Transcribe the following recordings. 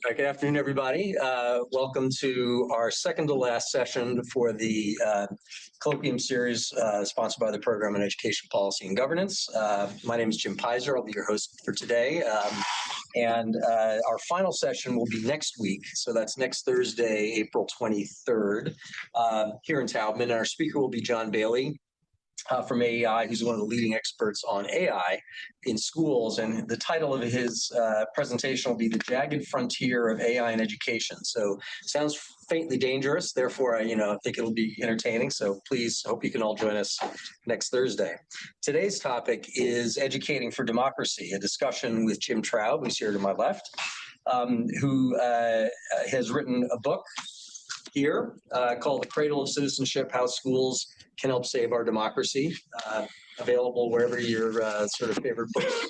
Good afternoon, everybody. Welcome to our second to last session for the Colloquium Series sponsored by the Program on Education Policy and Governance. My name is Jim Pizer. I'll be your host for today. And our final session will be next week. So that's next Thursday, April 23rd, here in Taubman. And our speaker will be John Bailey from AEI, who's one of the leading experts on AI in schools. And the title of his presentation will be The Jagged Frontier of AI in Education. So sounds faintly dangerous. Therefore, I think it'll be entertaining. So please, hope you can all join us next Thursday. Today's topic is Educating for Democracy, a discussion with Jim Traub, who's here to my left, who has written a book here called The Cradle of Citizenship, How Schools Can Help Save Our Democracy, available wherever your sort of favorite books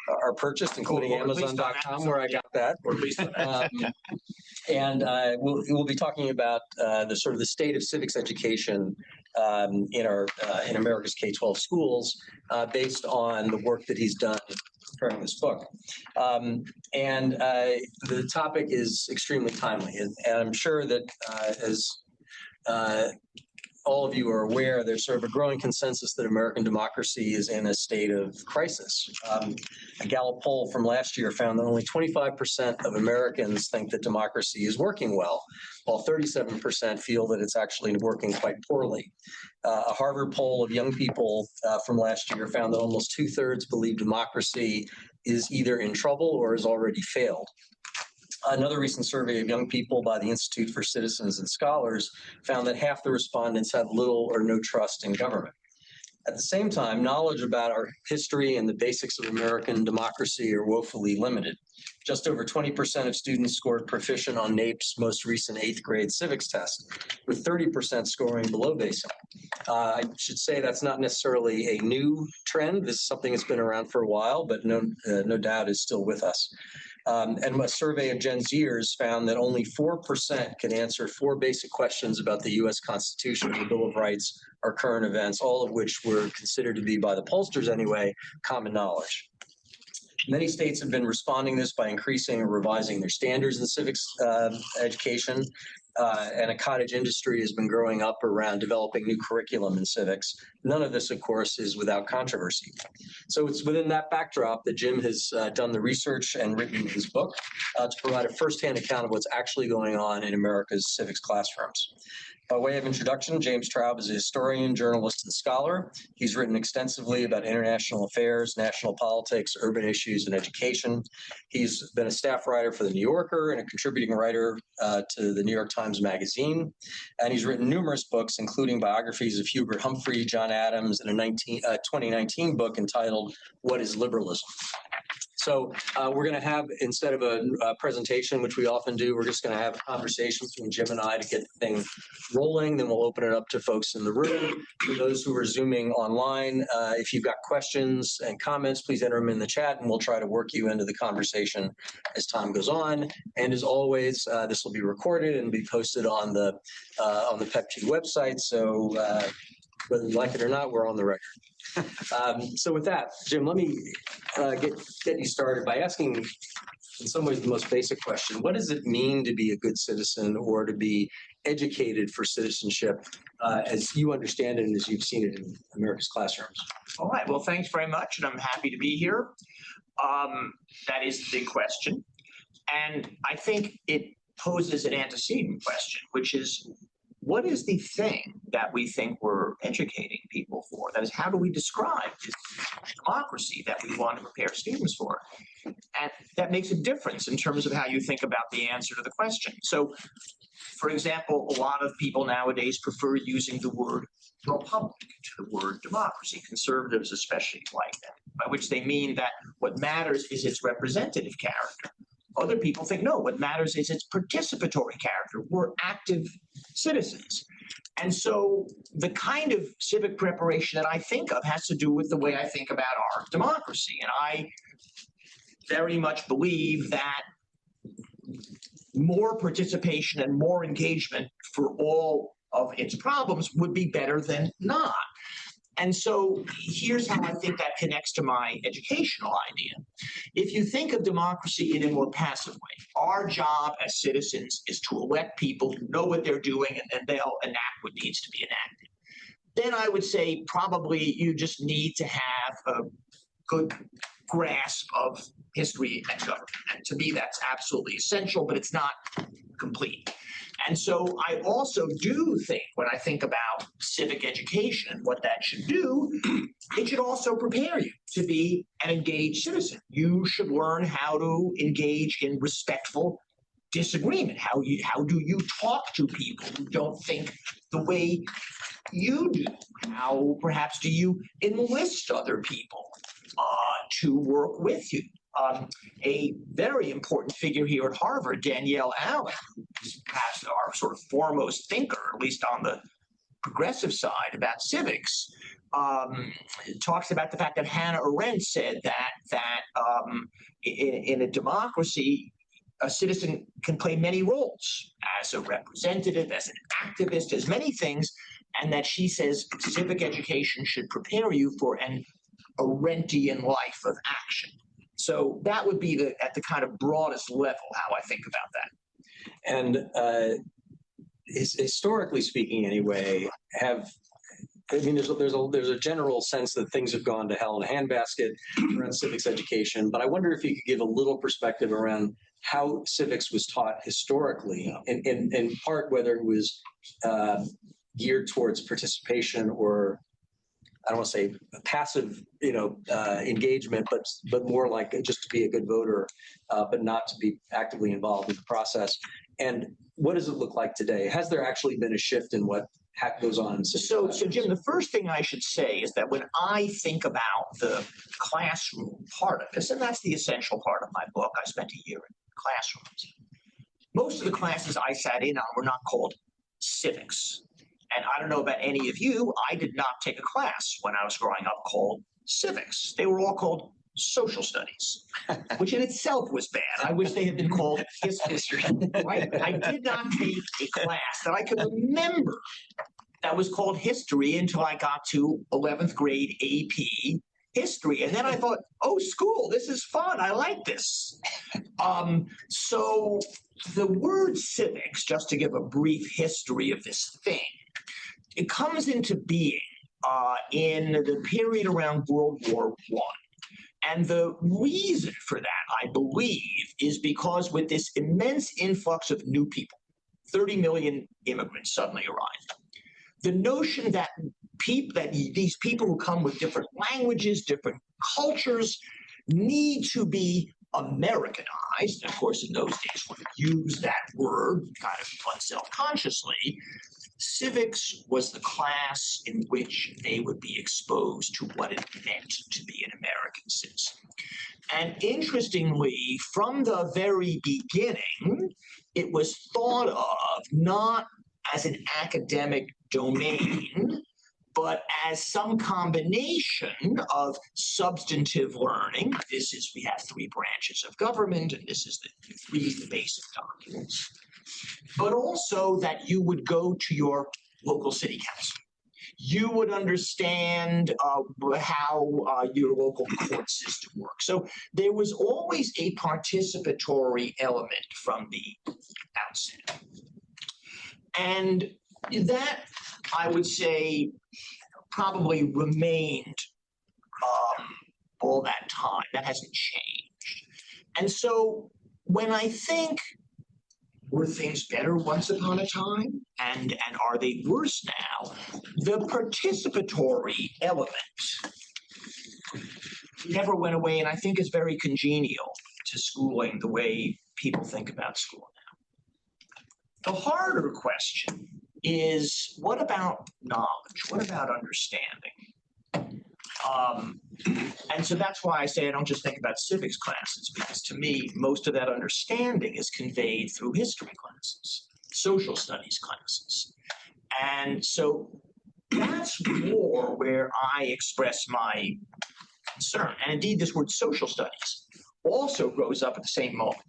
are purchased, including Amazon.com, where I got that. And we'll be talking about the sort of the state of civics education in America's K-12 schools based on the work that he's done preparing this book. And the topic is extremely timely. And I'm sure that as all of you are aware, there's sort of a growing consensus that American democracy is in a state of crisis. A Gallup poll from last year found that only 25% of Americans think that democracy is working well, while 37% feel that it's actually working quite poorly. A Harvard poll of young people from last year found that almost two-thirds believe democracy is either in trouble or has already failed. Another recent survey of young people by the Institute for Citizens and Scholars found that half the respondents had little or no trust in government. At the same time, knowledge about our history and the basics of American democracy are woefully limited. Just over 20% of students scored proficient on NAEP's most recent 8th grade civics test, with 30% scoring below basic. I should say that's not necessarily a new trend. This is something that's been around for a while, but no doubt is still with us. And a survey of Gen Zers found that only 4% can answer 4 basic questions about the U.S. Constitution, the Bill of Rights, or current events, all of which were considered to be, by the pollsters anyway, common knowledge. Many states have been responding to this by increasing or revising their standards in civics education, and a cottage industry has been growing up around developing new curriculum in civics. None of this, of course, is without controversy. So it's within that backdrop that Jim has done the research and written his book to provide a firsthand account of what's actually going on in America's civics classrooms. By way of introduction, James Traub is a historian, journalist, and scholar. He's written extensively about international affairs, national politics, urban issues, and education. He's been a staff writer for The New Yorker and a contributing writer to the New York Times Magazine. And he's written numerous books, including biographies of Hubert Humphrey, John Adams, and a 2019 book entitled What is Liberalism? So we're going to have, instead of a presentation, which we often do, we're just going to have a conversation between Jim and I to get the thing rolling. Then we'll open it up to folks in the room. For those who are Zooming online, if you've got questions and comments, please enter them in the chat, and we'll try to work you into the conversation as time goes on. And as always, this will be recorded and be posted on the PEPG website. So whether you like it or not, we're on the record. So with that, Jim, let me get you started by asking, in some ways, the most basic question. What does it mean to be a good citizen or to be educated for citizenship as you understand it and as you've seen it in America's classrooms? All right. Well, thanks very much, and I'm happy to be here. That is the big question. And I think it poses an antecedent question, which is, what is the thing that we think we're educating people for? That is, how do we describe this democracy that we want to prepare students for? And that makes a difference in terms of how you think about the answer to the question. So, for example, a lot of people nowadays prefer using the word republic to the word democracy. Conservatives especially like that, by which they mean that what matters is its representative character. Other people think, no, what matters is its participatory character. We're active citizens. And so the kind of civic preparation that I think of has to do with the way I think about our democracy. And I very much believe that more participation and more engagement for all of its problems would be better than not. And so here's how I think that connects to my educational idea. If you think of democracy in a more passive way, our job as citizens is to elect people who know what they're doing and then they'll enact what needs to be enacted. Then I would say probably you just need to have a good grasp of history and government. And to me, that's absolutely essential, but it's not complete. And so I also do think, when I think about civic education, what that should do, it should also prepare you to be an engaged citizen. You should learn how to engage in respectful disagreement. How do you talk to people who don't think the way you do? How perhaps do you enlist other people to work with you? A very important figure here at Harvard, Danielle Allen, who's perhaps our sort of foremost thinker, at least on the progressive side about civics, talks about the fact that Hannah Arendt said that in a democracy, a citizen can play many roles as a representative, as an activist, as many things, and that she says civic education should prepare you for an Arendtian life of action. So that would be at the kind of broadest level how I think about that. And historically speaking, anyway, there's a general sense that things have gone to hell in a handbasket around civics education. But I wonder if you could give a little perspective around how civics was taught historically, in part whether it was geared towards participation or, I don't want to say passive, engagement, but more like just to be a good voter, but not to be actively involved in the process. And what does it look like today? Has there actually been a shift in what goes on in so Jim, the first thing I should say is that when I think about the classroom part of this, and that's the essential part of my book, I spent a year in classrooms. Most of the classes I sat in on were not called civics. And I don't know about any of you, I did not take a class when I was growing up called civics. They were all called social studies, which in itself was bad. I wish they had been called history. Right? I did not take a class that I could remember that was called history until I got to 11th grade AP history. And then I thought, oh, school, this is fun. I like this. So the word civics, just to give a brief history of this thing, it comes into being in the period around World War I. And the reason for that, I believe, is because with this immense influx of new people, 30 million immigrants suddenly arrived, the notion that these people who come with different languages, different cultures, need to be Americanized. Of course, in those days, one used that word kind of unselfconsciously. Civics was the class in which they would be exposed to what it meant to be an American citizen. And interestingly, from the very beginning, it was thought of not as an academic domain, but as some combination of substantive learning. We have three branches of government, and this is the three basic documents. But also that you would go to your local city council. You would understand how your local court system works. So there was always a participatory element from the outset. And that, I would say, probably remained all that time. That hasn't changed. And so when I think, were things better once upon a time? And are they worse now? The participatory element never went away, and I think is very congenial to schooling, the way people think about school now. The harder question is, what about knowledge? What about understanding? And so that's why I say I don't just think about civics classes, because to me, most of that understanding is conveyed through history classes, social studies classes. And so that's more where I express my concern. And indeed, this word social studies also grows up at the same moment.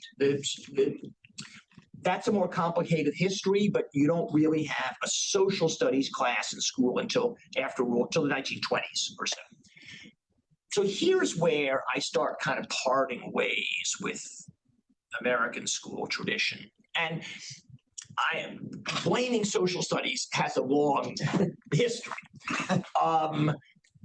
That's a more complicated history, but you don't really have a social studies class in school until the 1920s or so. So here's where I start kind of parting ways with American school tradition. And I am blaming social studies has a long history.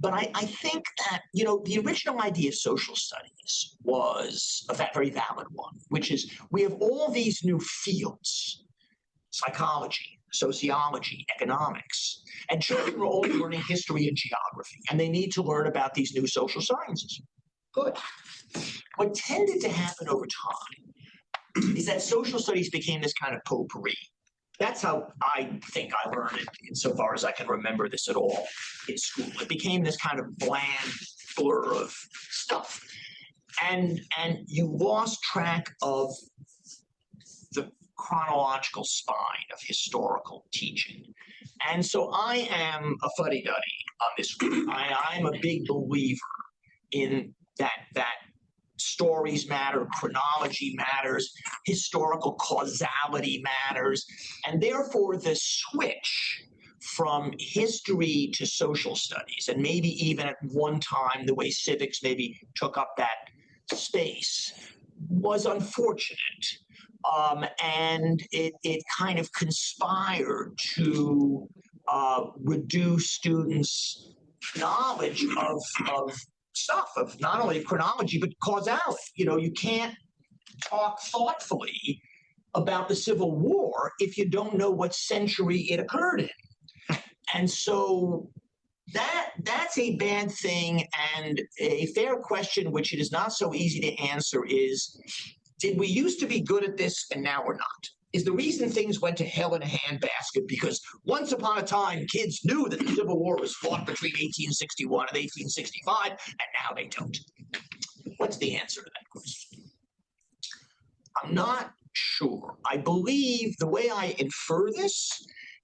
But I think that, the original idea of social studies was a very valid one, which is we have all these new fields, psychology, sociology, economics, and children are only learning history and geography, and they need to learn about these new social sciences. Good. What tended to happen over time is that social studies became this kind of potpourri. That's how I think I learned it, insofar as I can remember this at all in school. It became this kind of bland blur of stuff. And you lost track of the chronological spine of historical teaching. And so I am a fuddy-duddy on this group. I'm a big believer in that stories matter, chronology matters, historical causality matters, and therefore the switch from history to social studies, and maybe even at one time the way civics maybe took up that space, was unfortunate. And it kind of conspired to reduce students' knowledge of stuff, of not only chronology but causality. You can't talk thoughtfully about the Civil War if you don't know what century it occurred in. And so that's a bad thing. And a fair question, which it is not so easy to answer, is, did we used to be good at this and now we're not? Is the reason things went to hell in a handbasket because once upon a time kids knew that the Civil War was fought between 1861 and 1865, and now they don't? What's the answer to that question? I'm not sure. I believe the way I infer this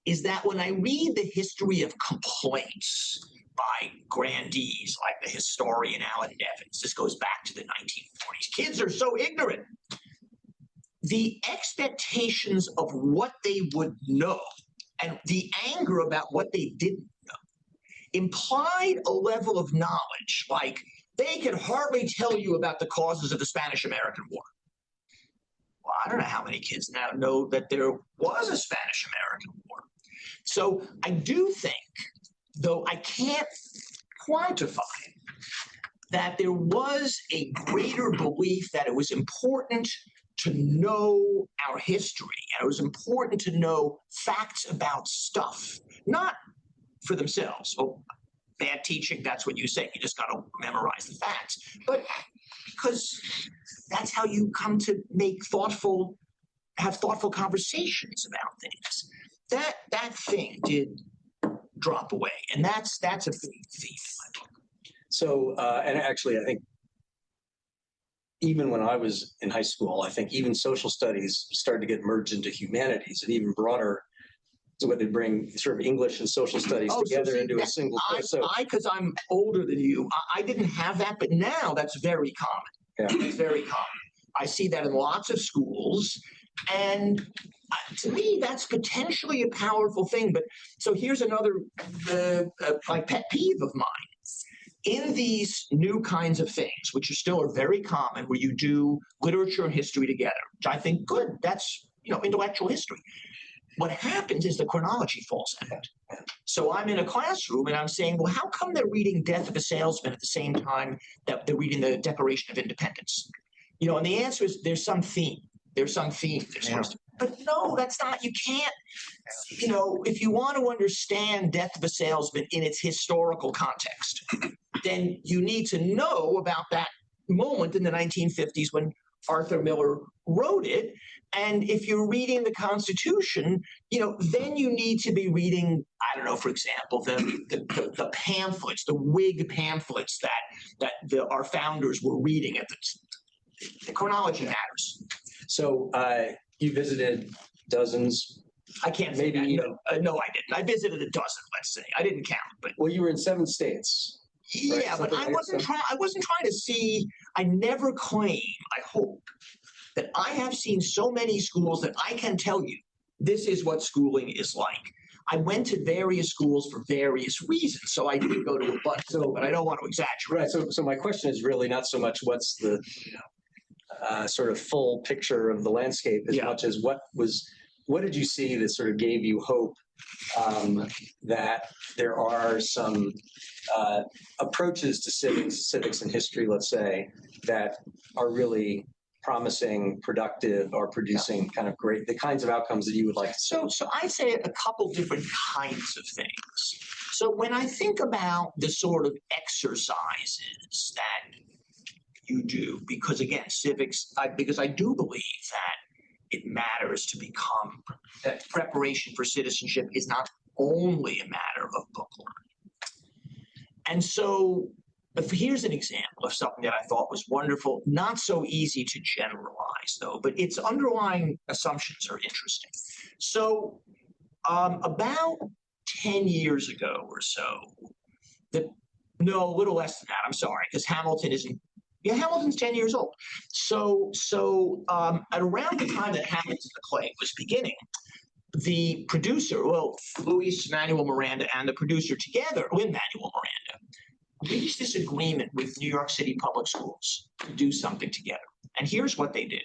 is that when I read the history of complaints by grandees like the historian Alan Nevins, this goes back to the 1940s, kids are so ignorant. The expectations of what they would know and the anger about what they didn't know implied a level of knowledge, like they could hardly tell you about the causes of the Spanish-American War. Well, I don't know how many kids now know that there was a Spanish-American War. So I do think, though I can't quantify it, that there was a greater belief that it was important to know our history, and it was important to know facts about stuff, not for themselves. Oh, bad teaching, that's what you say. You just got to memorize the facts. But because that's how you come to have thoughtful conversations about things. That thing did drop away, and that's a big theme in my book. So, and actually, I think even when I was in high school, I think even social studies started to get merged into humanities, and even broader, so what they bring sort of English and social studies together into a single course. Because I'm older than you, I didn't have that, but now that's very common. Yeah. It's very common. I see that in lots of schools, and to me, that's potentially a powerful thing. But so here's another like pet peeve of mine. In these new kinds of things, which are very common, where you do literature and history together, which I think, good, that's intellectual history. What happens is the chronology falls out. So I'm in a classroom and I'm saying, well, how come they're reading Death of a Salesman at the same time that they're reading the Declaration of Independence? And the answer is there's some theme. There's some theme. But no, that's not, you can't, if you want to understand Death of a Salesman in its historical context, then you need to know about that moment in the 1950s when Arthur Miller wrote it. And if you're reading the Constitution, then you need to be reading, I don't know, for example, the pamphlets, the Whig pamphlets that our founders were reading at the chronology matters. So you visited dozens. I can't say maybe that. No, I didn't. I visited a dozen. Let's say I didn't count. But well, you were in 7 states. Yeah, right? But I wasn't trying to see. I never claim. I hope that I have seen so many schools that I can tell you this is what schooling is like. I went to various schools for various reasons, so I did go to a bunch, but I don't want to exaggerate. Right. So my question is really not so much what's the sort of full picture of the landscape as much as what did you see that sort of gave you hope that there are some approaches to civics and history, let's say, that are really promising, productive, or producing kind of the kinds of outcomes that you would like to see? So I say a couple different kinds of things. So when I think about the sort of exercises that you do, because again, civics, because I do believe that it matters to become, that preparation for citizenship is not only a matter of book learning. And so here's an example of something that I thought was wonderful, not so easy to generalize though, but its underlying assumptions are interesting. So about 10 years ago or so, no, a little less than that, I'm sorry, because Hamilton isn't, Hamilton's 10 years old. So at around the time that Hamilton the play was beginning, the producer, Luis Manuel Miranda and the producer together, Lin-Manuel Miranda, reached this agreement with New York City Public Schools to do something together. And here's what they did.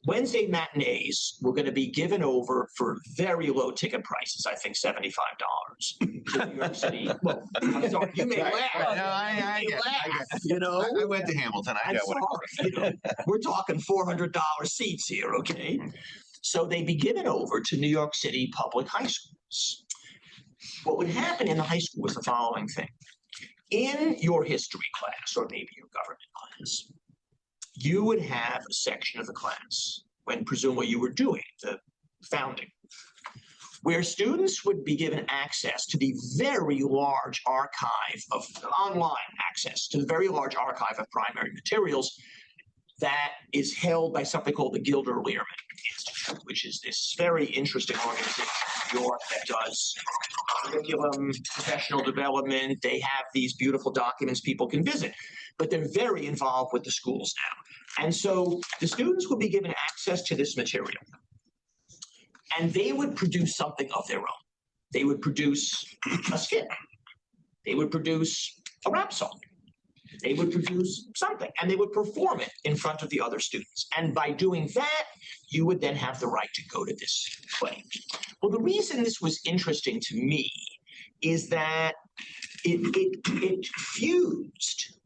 Wednesday matinees were going to be given over for very low ticket prices, I think $75 to New York City. Well, I'm sorry, you may laugh. No, I get it. You know, I went to Hamilton. I got what we're talking $400 seats here, okay? So they'd be given over to New York City public high schools. What would happen in the high school was the following thing. In your history class, or maybe your government class, you would have a section of the class, when presumably you were doing the founding, where students would be given access to the very large archive of online access to the very large archive of primary materials that is held by something called the Gilder Lehrman Institute, which is this very interesting organization in New York that does curriculum, professional development. They have these beautiful documents people can visit, but they're very involved with the schools now. And so the students would be given access to this material, and they would produce something of their own. They would produce a skit. They would produce a rap song. They would produce something, and they would perform it in front of the other students. And by doing that, you would then have the right to go to this play. Well, the reason this was interesting to me is that it fused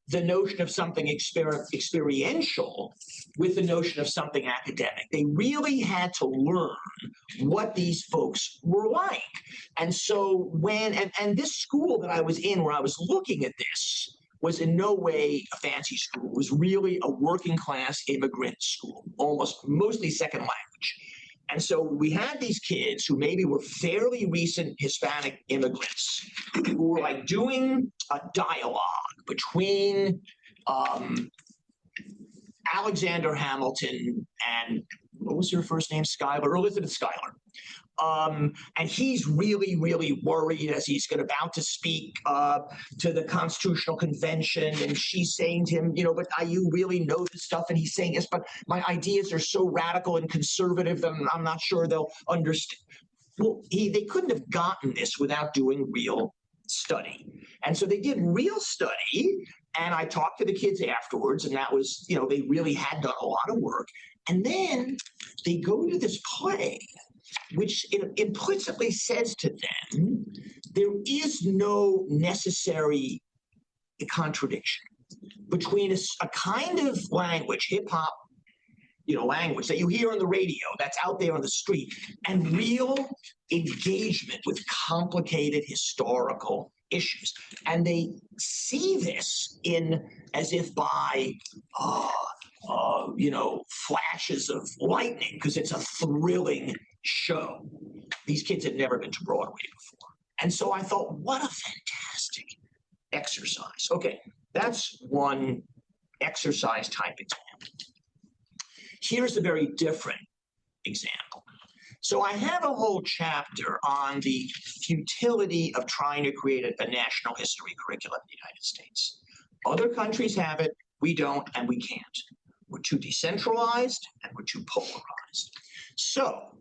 the notion of something experiential with the notion of something academic. They really had to learn what these folks were like. And so and this school that I was in, where I was looking at this, was in no way a fancy school. It was really a working class immigrant school, mostly second language. And so we had these kids who maybe were fairly recent Hispanic immigrants who were like doing a dialogue between Alexander Hamilton and, what was her first name, Elizabeth Schuyler. And he's really, really worried as he's about to speak to the Constitutional Convention. And she's saying to him, but you really know this stuff? And he's saying, yes, but my ideas are so radical and conservative that I'm not sure they'll understand. Well, they couldn't have gotten this without doing real study. And so they did real study. And I talked to the kids afterwards, and that was, they really had done a lot of work. And then they go to this play, which implicitly says to them, there is no necessary contradiction between a kind of language, hip-hop, language that you hear on the radio, that's out there on the street, and real engagement with complicated historical issues. And they see this as if by flashes of lightning, because it's a thrilling show. These kids had never been to Broadway before. And so I thought, what a fantastic exercise. Okay, that's one exercise type example. Here's a very different example. So I have a whole chapter on the futility of trying to create a national history curriculum in the United States. Other countries have it, we don't, and we can't. We're we're too decentralized, and we're too polarized. So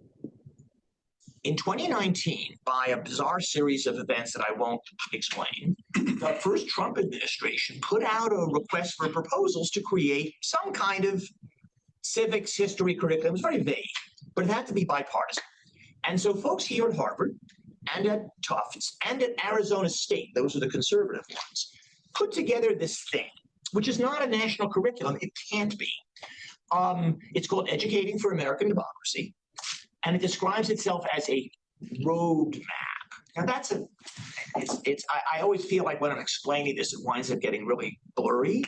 in 2019, by a bizarre series of events that I won't explain, the first Trump administration put out a request for proposals to create some kind of civics history curriculum. It was very vague, but it had to be bipartisan. And so folks here at Harvard and at Tufts and at Arizona State, those are the conservative ones, put together this thing, which is not a national curriculum. It can't be. It's called Educating for American Democracy, and it describes itself as a roadmap. Now that's I always feel like when I'm explaining this, it winds up getting really blurry.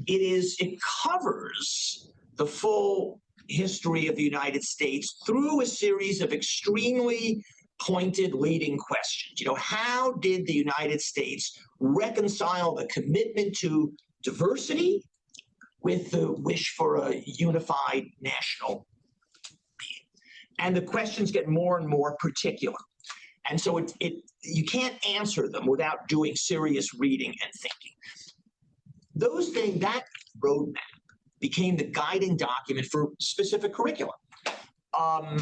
It covers the full history of the United States through a series of extremely pointed leading questions. How did the United States reconcile the commitment to diversity with the wish for a unified national being? And the questions get more and more particular. And so you can't answer them without doing serious reading and thinking. That roadmap became the guiding document for specific curriculum. And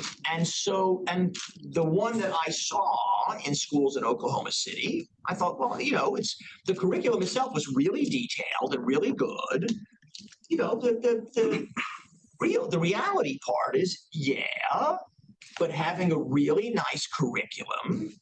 the one that I saw in schools in Oklahoma City, I thought, well, the curriculum itself was really detailed and really good. The reality part is, but having a really nice curriculum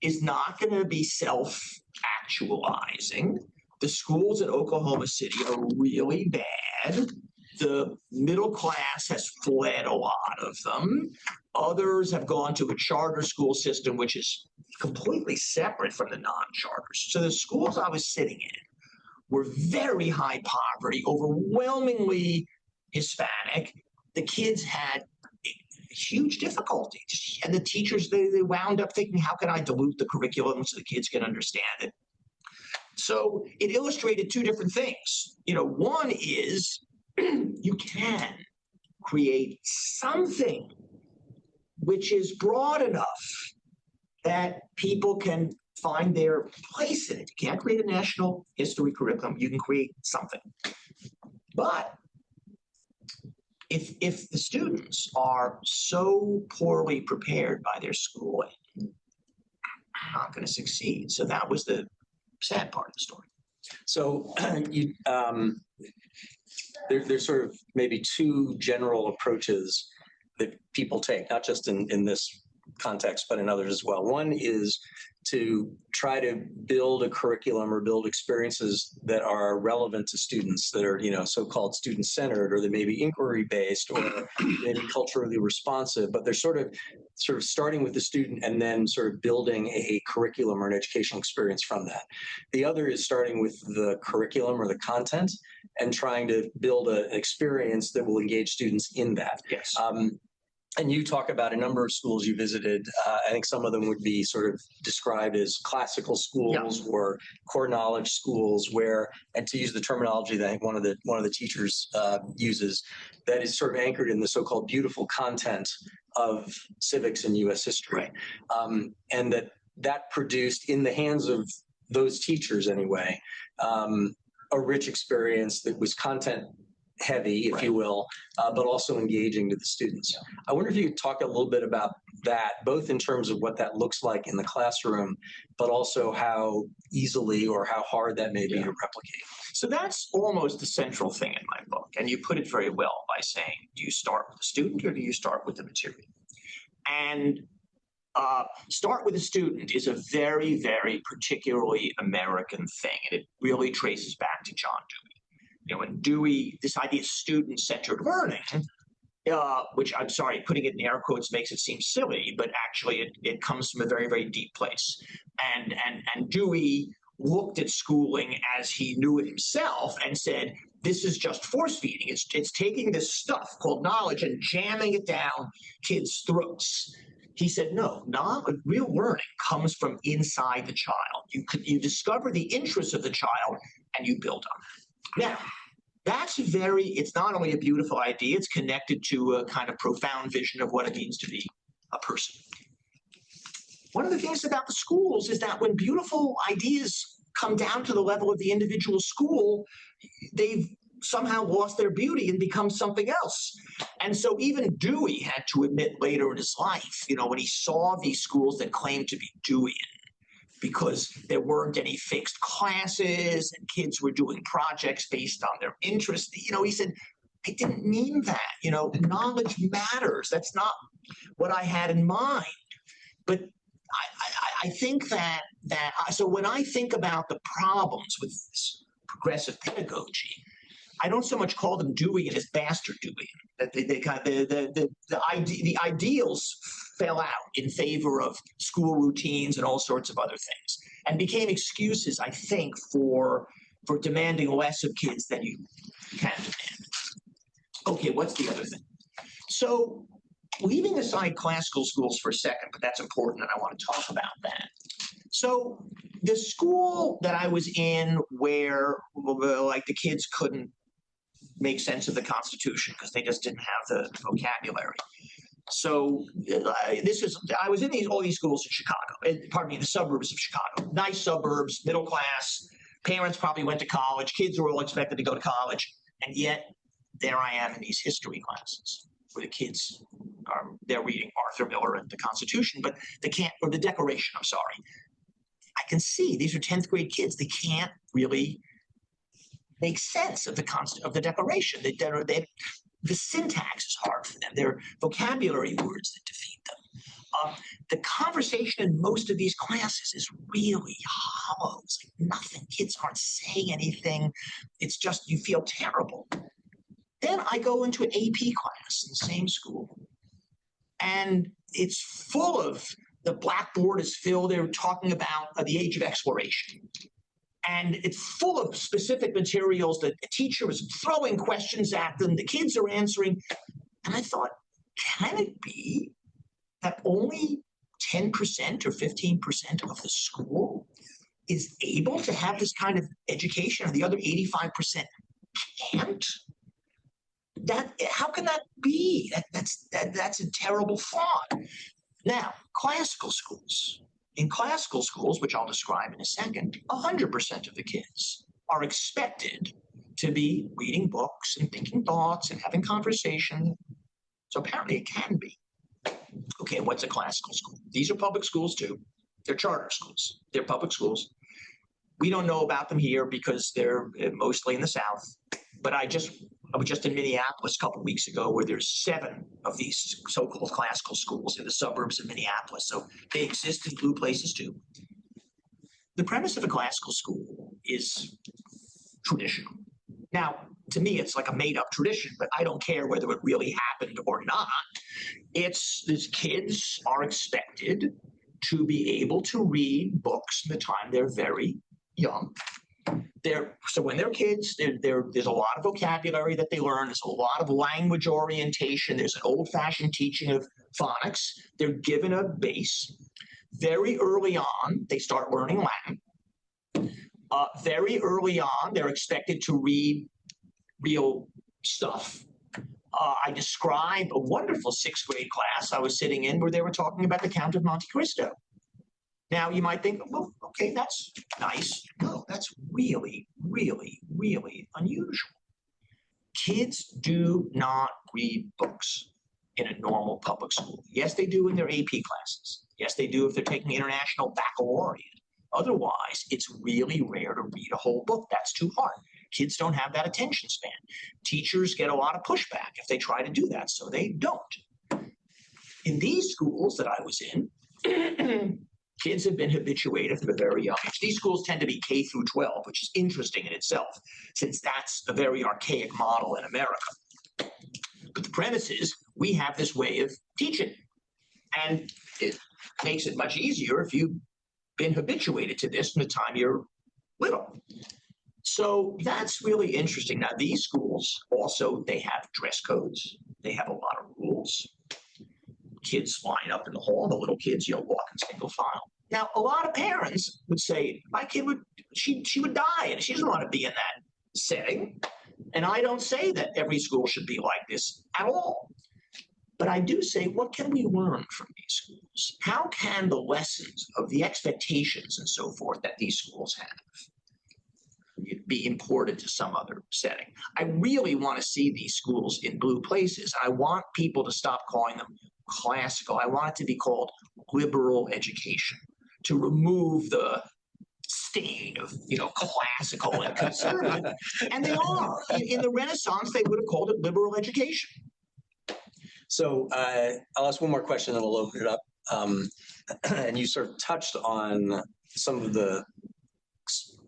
is not going to be self-actualizing. The schools in Oklahoma City are really bad. The middle class has fled a lot of them. Others have gone to a charter school system, which is completely separate from the non-charters. So the schools I was sitting in were very high poverty, overwhelmingly Hispanic. The kids had huge difficulty. And the teachers, they wound up thinking, how can I dilute the curriculum so the kids can understand it? So it illustrated two different things. One is you can create something which is broad enough that people can find their place in it. You can't create a national history curriculum. You can create something. But if the students are so poorly prepared by their schooling, they're not going to succeed. So that was the sad part of the story. So there's sort of maybe two general approaches that people take, not just in this context, but in others as well. One is to try to build a curriculum or build experiences that are relevant to students, that are, so-called student-centered, or they may be inquiry-based, or maybe culturally responsive, but they're sort of starting with the student and then sort of building a curriculum or an educational experience from that. The other is starting with the curriculum or the content and trying to build an experience that will engage students in that. Yes. And you talk about a number of schools you visited. I think some of them would be sort of described as classical schools or core knowledge schools, where, and to use the terminology that I think one of the teachers uses, that is sort of anchored in the so-called beautiful content of civics and U.S. history, and that produced in the hands of those teachers anyway a rich experience that was content heavy, if you will, but also engaging to the students. I wonder if you could talk a little bit about that, both in terms of what that looks like in the classroom, but also how easily or how hard that may be to replicate. So that's almost the central thing in my book. And you put it very well by saying, do you start with the student or do you start with the material? And start with a student is a very, very particularly American thing. And it really traces back to John Dewey. And Dewey, this idea of student-centered learning, which I'm sorry, putting it in air quotes makes it seem silly, but actually it comes from a very, very deep place. And Dewey looked at schooling as he knew it himself and said, this is just force feeding. It's taking this stuff called knowledge and jamming it down kids' throats. He said, no, real learning comes from inside the child. You discover the interests of the child and you build on that. Now, it's not only a beautiful idea, it's connected to a kind of profound vision of what it means to be a person. One of the things about the schools is that when beautiful ideas come down to the level of the individual school, they've somehow lost their beauty and become something else. And so even Dewey had to admit later in his life, when he saw these schools that claimed to be Deweyan, because there weren't any fixed classes and kids were doing projects based on their interest, he said, I didn't mean that. Knowledge matters. That's not what I had in mind. But I think that so when I think about the problems with this progressive pedagogy, I don't so much call them Deweyan as bastard Deweyan. That the ideals fell out in favor of school routines and all sorts of other things, and became excuses, I think, for demanding less of kids than you can demand. Okay, what's the other thing? So, leaving aside classical schools for a second, but that's important, and I want to talk about that. So, the school that I was in, where like the kids couldn't make sense of the Constitution because they just didn't have the vocabulary. So I was in all these schools in Chicago, pardon me, the suburbs of Chicago. Nice suburbs, middle class, parents probably went to college, kids were all expected to go to college, and yet there I am in these history classes where the kids they're reading Arthur Miller and the Constitution, but they can't, or the Declaration, I'm sorry. I can see these are 10th grade kids. They can't really make sense of the Declaration. The syntax is hard for them. They're vocabulary words that defeat them. The conversation in most of these classes is really hollow. It's like nothing. Kids aren't saying anything. It's just you feel terrible. Then I go into an AP class in the same school, and it's full of the blackboard is filled. They're talking about the age of exploration. And it's full of specific materials that the teacher is throwing questions at them. The kids are answering. And I thought, can it be that only 10% or 15% of the school is able to have this kind of education and the other 85% can't? How can that be? That's a terrible thought. Now, classical schools. In classical schools, which I'll describe in a second, 100% of the kids are expected to be reading books and thinking thoughts and having conversation. So apparently it can be. Okay, what's a classical school? These are public schools too. They're charter schools. They're public schools. We don't know about them here because they're mostly in the South. But I was just in Minneapolis a couple of weeks ago where there's 7 of these so-called classical schools in the suburbs of Minneapolis. So they exist in blue places too. The premise of a classical school is traditional. Now, to me, it's like a made-up tradition, but I don't care whether it really happened or not. These kids are expected to be able to read books from the time they're very young. So when they're kids, there's a lot of vocabulary that they learn. There's a lot of language orientation. There's an old-fashioned teaching of phonics. They're given a base. Very early on, they start learning Latin. Very early on, they're expected to read real stuff. I describe a wonderful 6th grade class I was sitting in where they were talking about the Count of Monte Cristo. Now, you might think, well, okay, that's nice. No, that's really, really, really unusual. Kids do not read books in a normal public school. Yes, they do in their AP classes. Yes, they do if they're taking International Baccalaureate. Otherwise, it's really rare to read a whole book. That's too hard. Kids don't have that attention span. Teachers get a lot of pushback if they try to do that, so they don't. In these schools that I was in, kids have been habituated from a very young age. These schools tend to be K through 12, which is interesting in itself, since that's a very archaic model in America. But the premise is we have this way of teaching, and it makes it much easier if you've been habituated to this from the time you're little. So that's really interesting. Now, these schools also, they have dress codes. They have a lot of rules. Kids line up in the hall, the little kids, walk in single file. Now, a lot of parents would say, my kid she would die, and she doesn't want to be in that setting. And I don't say that every school should be like this at all. But I do say, what can we learn from these schools? How can the lessons of the expectations and so forth that these schools have be imported to some other setting. I really want to see these schools in blue places. I want people to stop calling them classical. I want it to be called liberal education, to remove the stain of, classical and conservative. And they are. In the Renaissance, they would have called it liberal education. So I'll ask one more question, then we'll open it up. And you sort of touched on some of the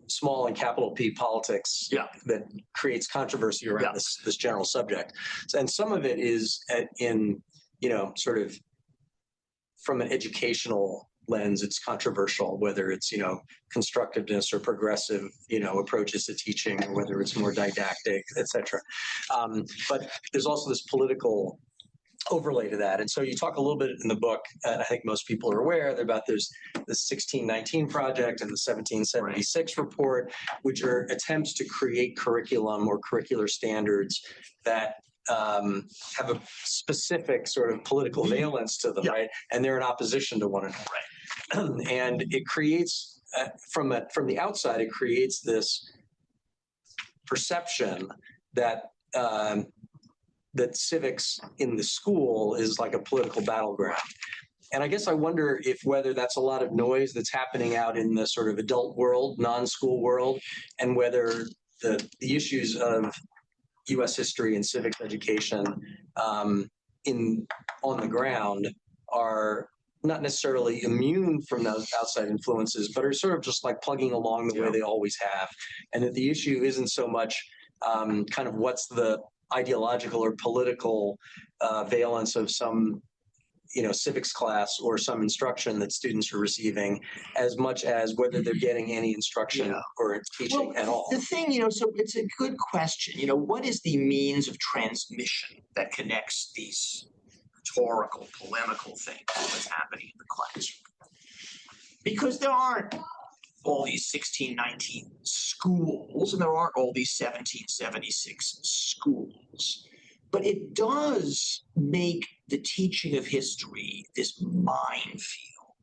small and capital P politics that creates controversy around this general subject. And some of it is in, sort of from an educational lens, it's controversial, whether it's, constructiveness or progressive, approaches to teaching, or whether it's more didactic, et cetera. But there's also this political overlay to that. And so you talk a little bit in the book, and I think most people are aware about there's the 1619 project and the 1776 report, which are attempts to create curriculum or curricular standards that have a specific sort of political valence to them, right? And they're in opposition to one another. Right. And it creates, from the outside, it creates this perception that that civics in the school is like a political battleground. And I guess I wonder whether that's a lot of noise that's happening out in the sort of adult world, non-school world, and whether the issues of U.S. history and civics education on the ground are not necessarily immune from those outside influences, but are sort of just like plugging along the way they always have. And that the issue isn't so much kind of what's the ideological or political valence of some, civics class or some instruction that students are receiving, as much as whether they're getting any instruction or teaching at all. The thing, so it's a good question. What is the means of transmission that connects these rhetorical, polemical things that's happening in the classroom? Because there aren't all these 1619 schools, and there aren't all these 1776 schools. But it does make the teaching of history this minefield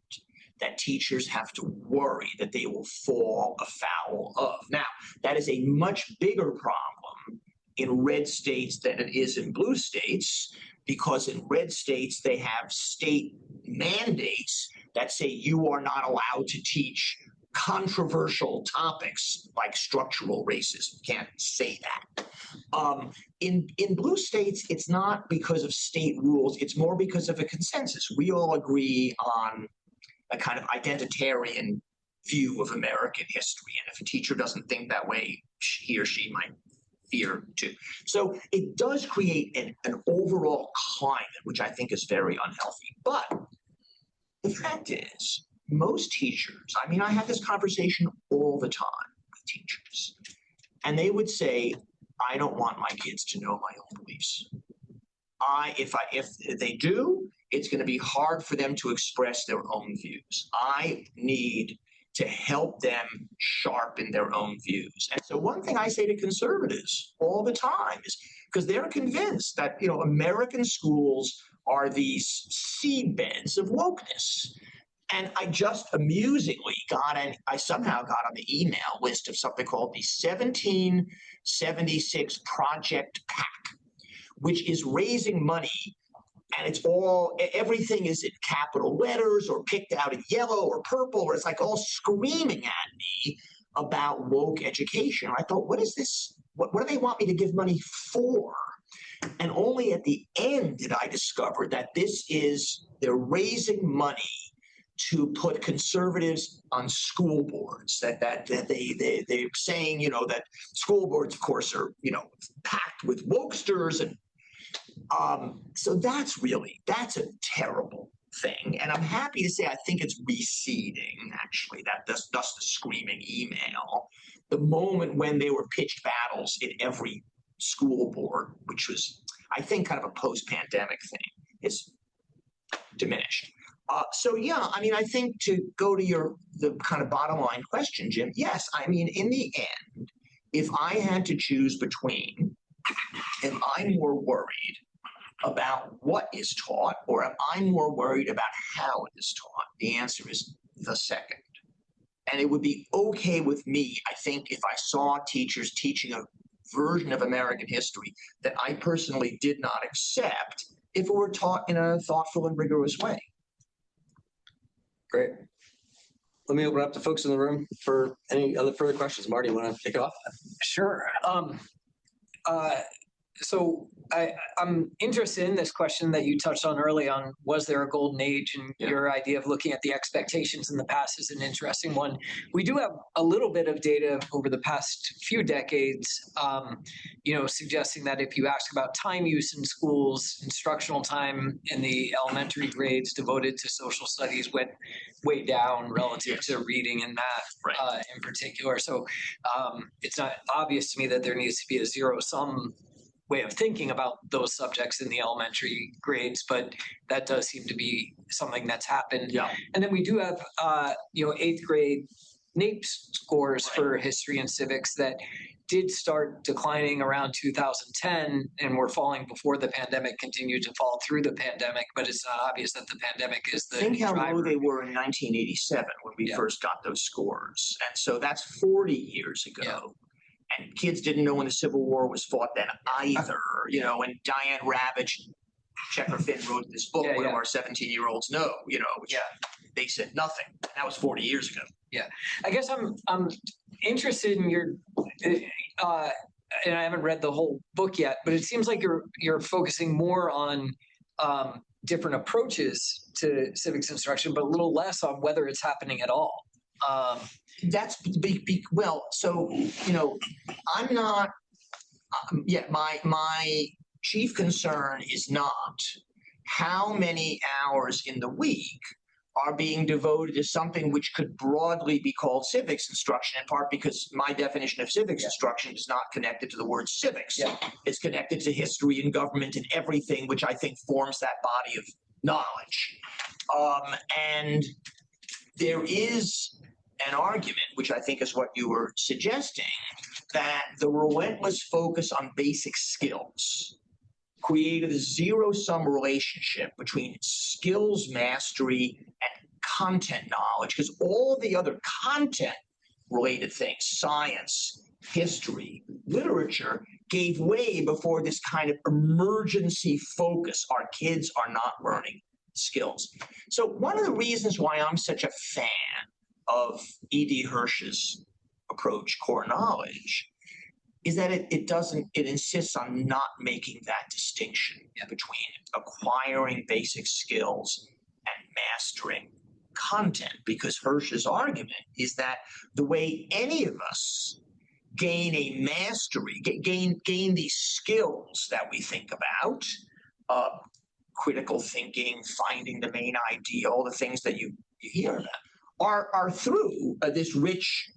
that teachers have to worry that they will fall afoul of. Now, that is a much bigger problem in red states than it is in blue states, because in red states, they have state mandates that say you are not allowed to teach controversial topics like structural racism. You can't say that. In blue states, it's not because of state rules. It's more because of a consensus. We all agree on a kind of identitarian view of American history. And if a teacher doesn't think that way, he or she might fear too. So it does create an overall climate, which I think is very unhealthy. But the fact is, most teachers, I have this conversation all the time with teachers, and they would say, I don't want my kids to know my own beliefs. If they do, it's going to be hard for them to express their own views. I need to help them sharpen their own views. And so one thing I say to conservatives all the time is, because they're convinced that, American schools are these seedbeds of wokeness. And I just amusingly I somehow got on the email list of something called the 1776 Project PAC, which is raising money, and everything is in capital letters or picked out in yellow or purple, or it's like all screaming at me about woke education. I thought, what is this? What do they want me to give money for? And only at the end did I discover that they're raising money to put conservatives on school boards, that they're saying, that school boards, of course, are, packed with wokesters. And so that's a terrible thing. And I'm happy to say I think it's receding, actually, thus the screaming email. The moment when they were pitched battles in every school board, which was, I think, kind of a post-pandemic thing, is diminished. I think to go to the kind of bottom line question, Jim, yes, in the end, if I had to choose between, am I more worried about what is taught, or am I more worried about how it is taught? The answer is the second. And it would be okay with me, I think, if I saw teachers teaching a version of American history that I personally did not accept if it were taught in a thoughtful and rigorous way. Great. Let me open up to folks in the room for any other further questions. Marty, you want to kick it off? Sure. So I'm interested in this question that you touched on early on, was there a golden age? And your idea of looking at the expectations in the past is an interesting one. We do have a little bit of data over the past few decades, suggesting that if you ask about time use in schools, instructional time in the elementary grades devoted to social studies went way down relative to reading and math in particular. So it's not obvious to me that there needs to be a zero-sum way of thinking about those subjects in the elementary grades, but that does seem to be something that's happened. Yeah. And then we do have, 8th grade NAEP scores for history and civics that did start declining around 2010 and were falling before the pandemic, continued to fall through the pandemic, but it's not obvious that the pandemic is the Think how driver. low they were in 1987 when we first got those scores. And so that's 40 years ago. Yeah. And kids didn't know when the Civil War was fought then either, and Diane Ravitch, Checker Finn wrote this book, what do our 17-year-olds know, which they said nothing. That was 40 years ago. Yeah. I guess I'm interested in your, and I haven't read the whole book yet, but it seems like you're focusing more on different approaches to civics instruction, but a little less on whether it's happening at all. That's well, so I'm not. My chief concern is not how many hours in the week are being devoted to something which could broadly be called civics instruction, in part because my definition of civics instruction is not connected to the word civics. Yeah. It's connected to history and government and everything which I think forms that body of knowledge. And there is an argument, which I think is what you were suggesting, that the relentless focus on basic skills created a zero-sum relationship between skills mastery and content knowledge, because all the other content-related things, science, history, literature, gave way before this kind of emergency focus. Our kids are not learning skills. So one of the reasons why I'm such a fan of E.D. Hirsch's approach, core knowledge, is that it insists on not making that distinction between acquiring basic skills and mastering content, because Hirsch's argument is that the way any of us gain a mastery, gain these skills that we think about, critical thinking, finding the main idea, all the things that you hear about, are through this rich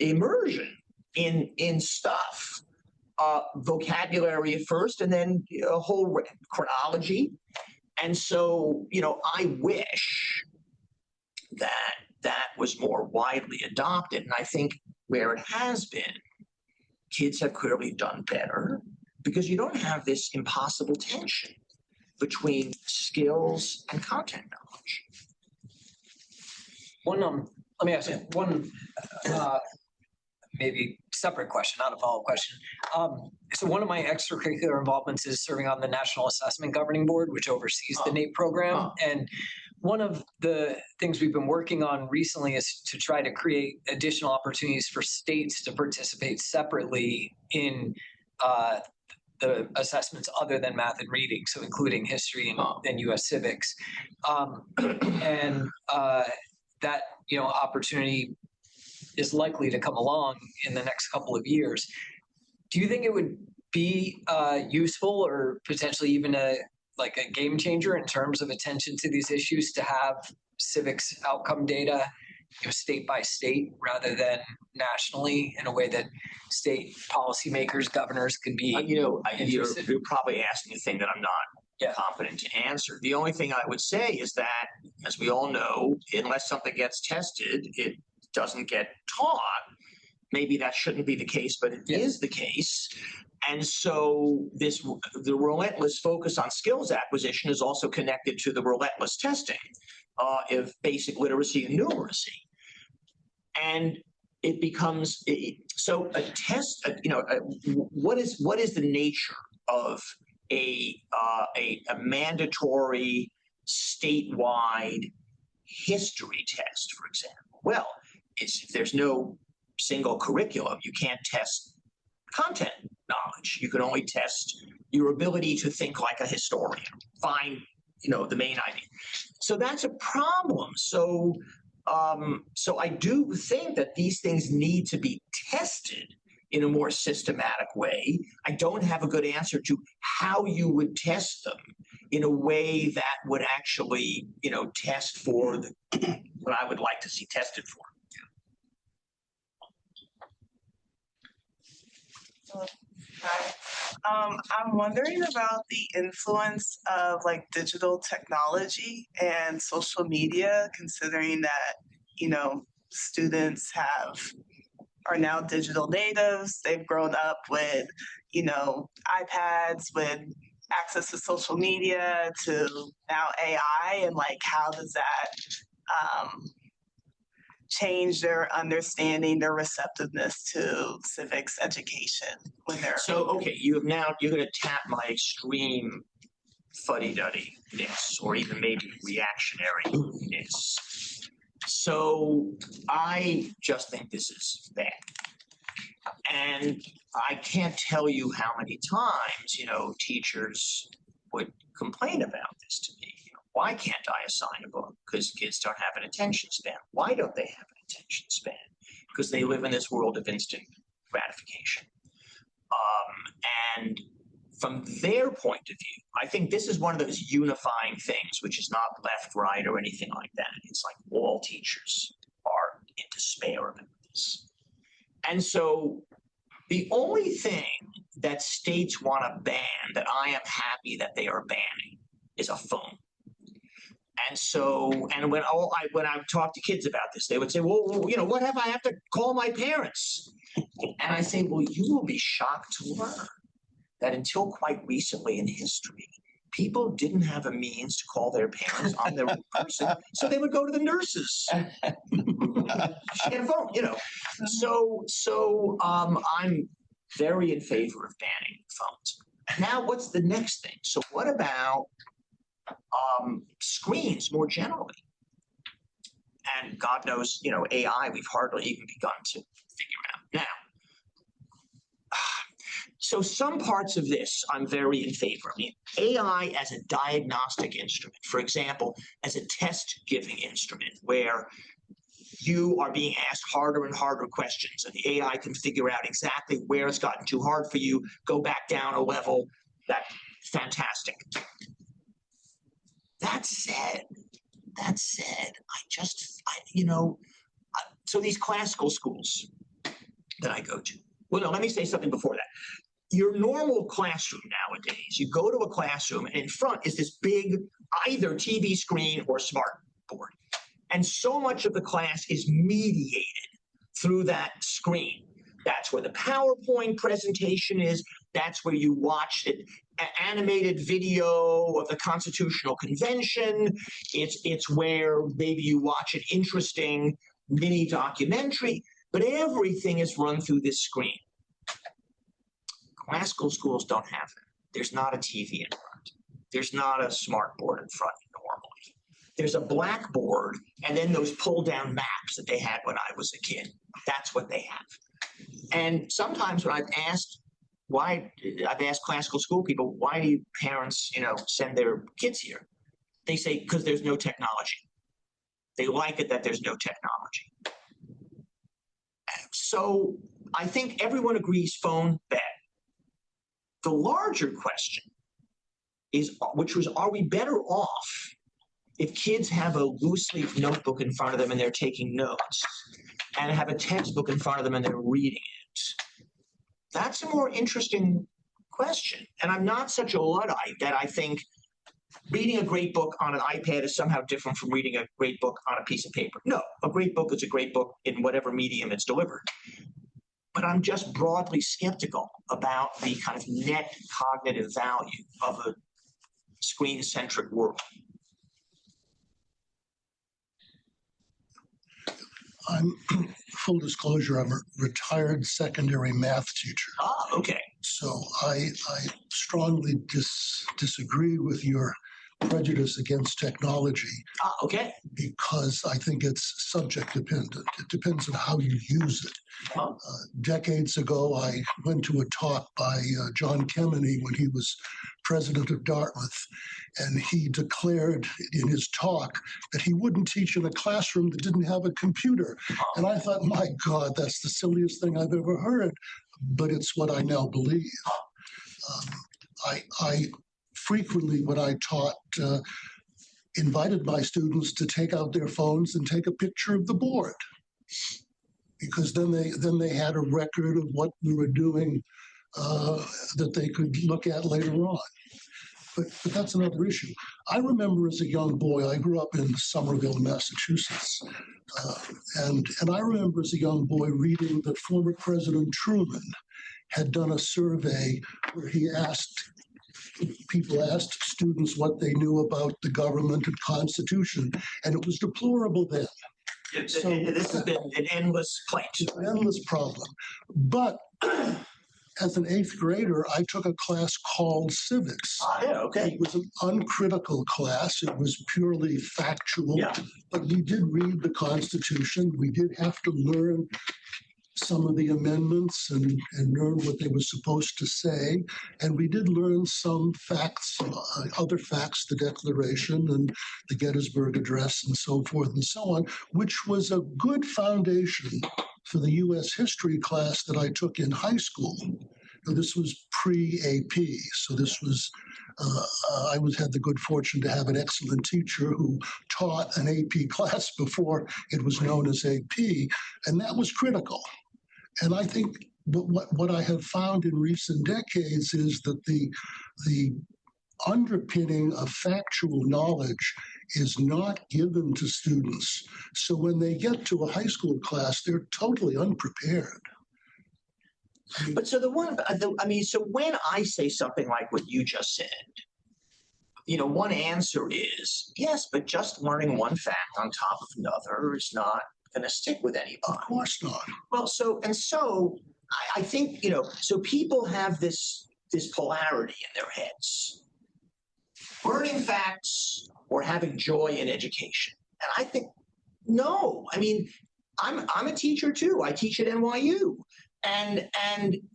immersion in stuff, vocabulary at first, and then a whole chronology. And so, I wish that was more widely adopted. And I think where it has been, kids have clearly done better because you don't have this impossible tension between skills and content knowledge. Let me ask you one maybe separate question, not a follow-up question. So one of my extracurricular involvements is serving on the National Assessment Governing Board, which oversees the NAEP program. And one of the things we've been working on recently is to try to create additional opportunities for states to participate separately in the assessments other than math and reading, so including history and U.S. civics. That opportunity is likely to come along in the next couple of years. Do you think it would be useful or potentially even a game changer in terms of attention to these issues to have civics outcome data state by state rather than nationally, in a way that state policymakers, governors could be interested? You're probably asking a thing that I'm not competent to answer. The only thing I would say is that, as we all know, unless something gets tested, it doesn't get taught. Maybe that shouldn't be the case, but it is the case. And so the relentless focus on skills acquisition is also connected to the relentless testing of basic literacy and numeracy. And it becomes so a test. What is the nature of a mandatory statewide history test, for example? Well, if there's no single curriculum, you can't test content knowledge. You can only test your ability to think like a historian, find the main idea. So that's a problem. So I do think that these things need to be tested in a more systematic way. I don't have a good answer to how you would test them in a way that would actually, test for what I would like to see tested for. Hi. I'm wondering about the influence of digital technology and social media, considering that, students are now digital natives. They've grown up with, iPads, with access to social media, to now AI, and how does that change their understanding, their receptiveness to civics education when they're okay, you're going to tap my extreme fuddy-duddy-ness, or even maybe reactionary-ness. So I just think this is bad. And I can't tell you how many times, teachers would complain about this to me. Why can't I assign a book? Because kids don't have an attention span. Why don't they have an attention span? Because they live in this world of instant gratification. And from their point of view, I think this is one of those unifying things, which is not left, right, or anything like that. It's like all teachers are in despair about this. And so the only thing that states want to ban that I am happy that they are banning is a phone. And so, and when I talk to kids about this, they would say, well, what if I have to call my parents? And I say, well, you will be shocked to learn that until quite recently in history, people didn't have a means to call their parents on their own person, so they would go to the nurses. She had a phone, So I'm very in favor of banning phones. Now, what's the next thing? So what about screens more generally? And God knows, AI, we've hardly even begun to figure out. Now, so some parts of this I'm very in favor. I mean, AI as a diagnostic instrument, for example, as a test-giving instrument, where you are being asked harder and harder questions, and the AI can figure out exactly where it's gotten too hard for you, go back down a level. That's fantastic. That said, so these classical schools that I go to, well, no, let me say something before that. Your normal classroom nowadays, you go to a classroom and in front is this big either TV screen or smart board. And so much of the class is mediated through that screen. That's where the PowerPoint presentation is. That's where you watch it. Animated video of the Constitutional Convention. It's where maybe you watch an interesting mini documentary, but everything is run through this screen. Classical schools don't have that. There's not a TV in front. There's not a smart board in front normally. There's a blackboard and then those pull-down maps that they had when I was a kid. That's what they have. And sometimes when I've asked classical school people, why do parents, send their kids here? They say, because there's no technology. They like it that there's no technology. So I think everyone agrees phone bad. The larger question is, are we better off if kids have a loose leaf notebook in front of them and they're taking notes, and have a textbook in front of them and they're reading it? That's a more interesting question. And I'm not such a Luddite that I think reading a great book on an iPad is somehow different from reading a great book on a piece of paper. No, a great book is a great book in whatever medium it's delivered. But I'm just broadly skeptical about the kind of net cognitive value of a screen-centric world. I'm full disclosure, I'm a retired secondary math teacher. Ah, okay. So I strongly disagree with your prejudice against technology Ah, okay. because I think it's subject dependent. It depends on how you use it. Uh-huh. Decades ago, I went to a talk by John Kemeny when he was president of Dartmouth, and he declared in his talk that he wouldn't teach in a classroom that didn't have a computer. And I thought, my God, that's the silliest thing I've ever heard, but it's what I now believe. I frequently, when I taught, invited my students to take out their phones and take a picture of the board, because then they had a record of what we were doing that they could look at later on. But that's another issue. I remember as a young boy, I grew up in Somerville, Massachusetts, and I remember as a young boy reading that former President Truman had done a survey where he asked students what they knew about the government and Constitution, and it was deplorable then. So this has been an endless complaint. It's an endless problem. But as an 8th grader, I took a class called civics. Ah, yeah, okay. It was an uncritical class. It was purely factual. Yeah. But we did read the Constitution. We did have to learn some of the amendments and learn what they were supposed to say. And we did learn some facts, other facts, the Declaration and the Gettysburg Address and so forth and so on, which was a good foundation for the U.S. history class that I took in high school. Now, this was pre-AP, so this was, I had the good fortune to have an excellent teacher who taught an AP class before it was known as AP, and that was critical. And I think what I have found in recent decades is that the underpinning of factual knowledge is not given to students. So when they get to a high school class, they're totally unprepared. But so so when I say something like what you just said, one answer is, yes, but just learning one fact on top of another is not going to stick with anybody. Of course not. Well, so I think, so people have this polarity in their heads. Learning facts or having joy in education. And I think, no, I mean, I'm a teacher too. I teach at NYU. And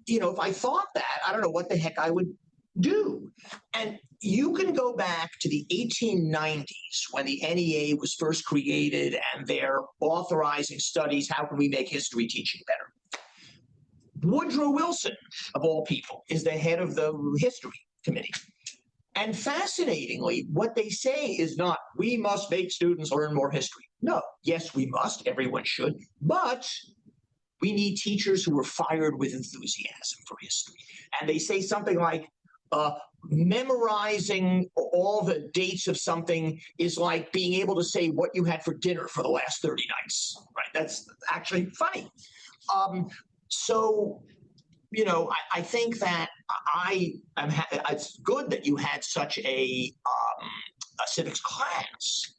if I thought that, I don't know what the heck I would do. And you can go back to the 1890s when the NEA was first created and they're authorizing studies. How can we make history teaching better? Woodrow Wilson, of all people, is the head of the history committee. And fascinatingly, what they say is not, we must make students learn more history. No, yes, we must. Everyone should. But we need teachers who are fired with enthusiasm for history. And they say something like, memorizing all the dates of something is like being able to say what you had for dinner for the last 30 nights, right? That's actually funny. I think that it's good that you had such a civics class,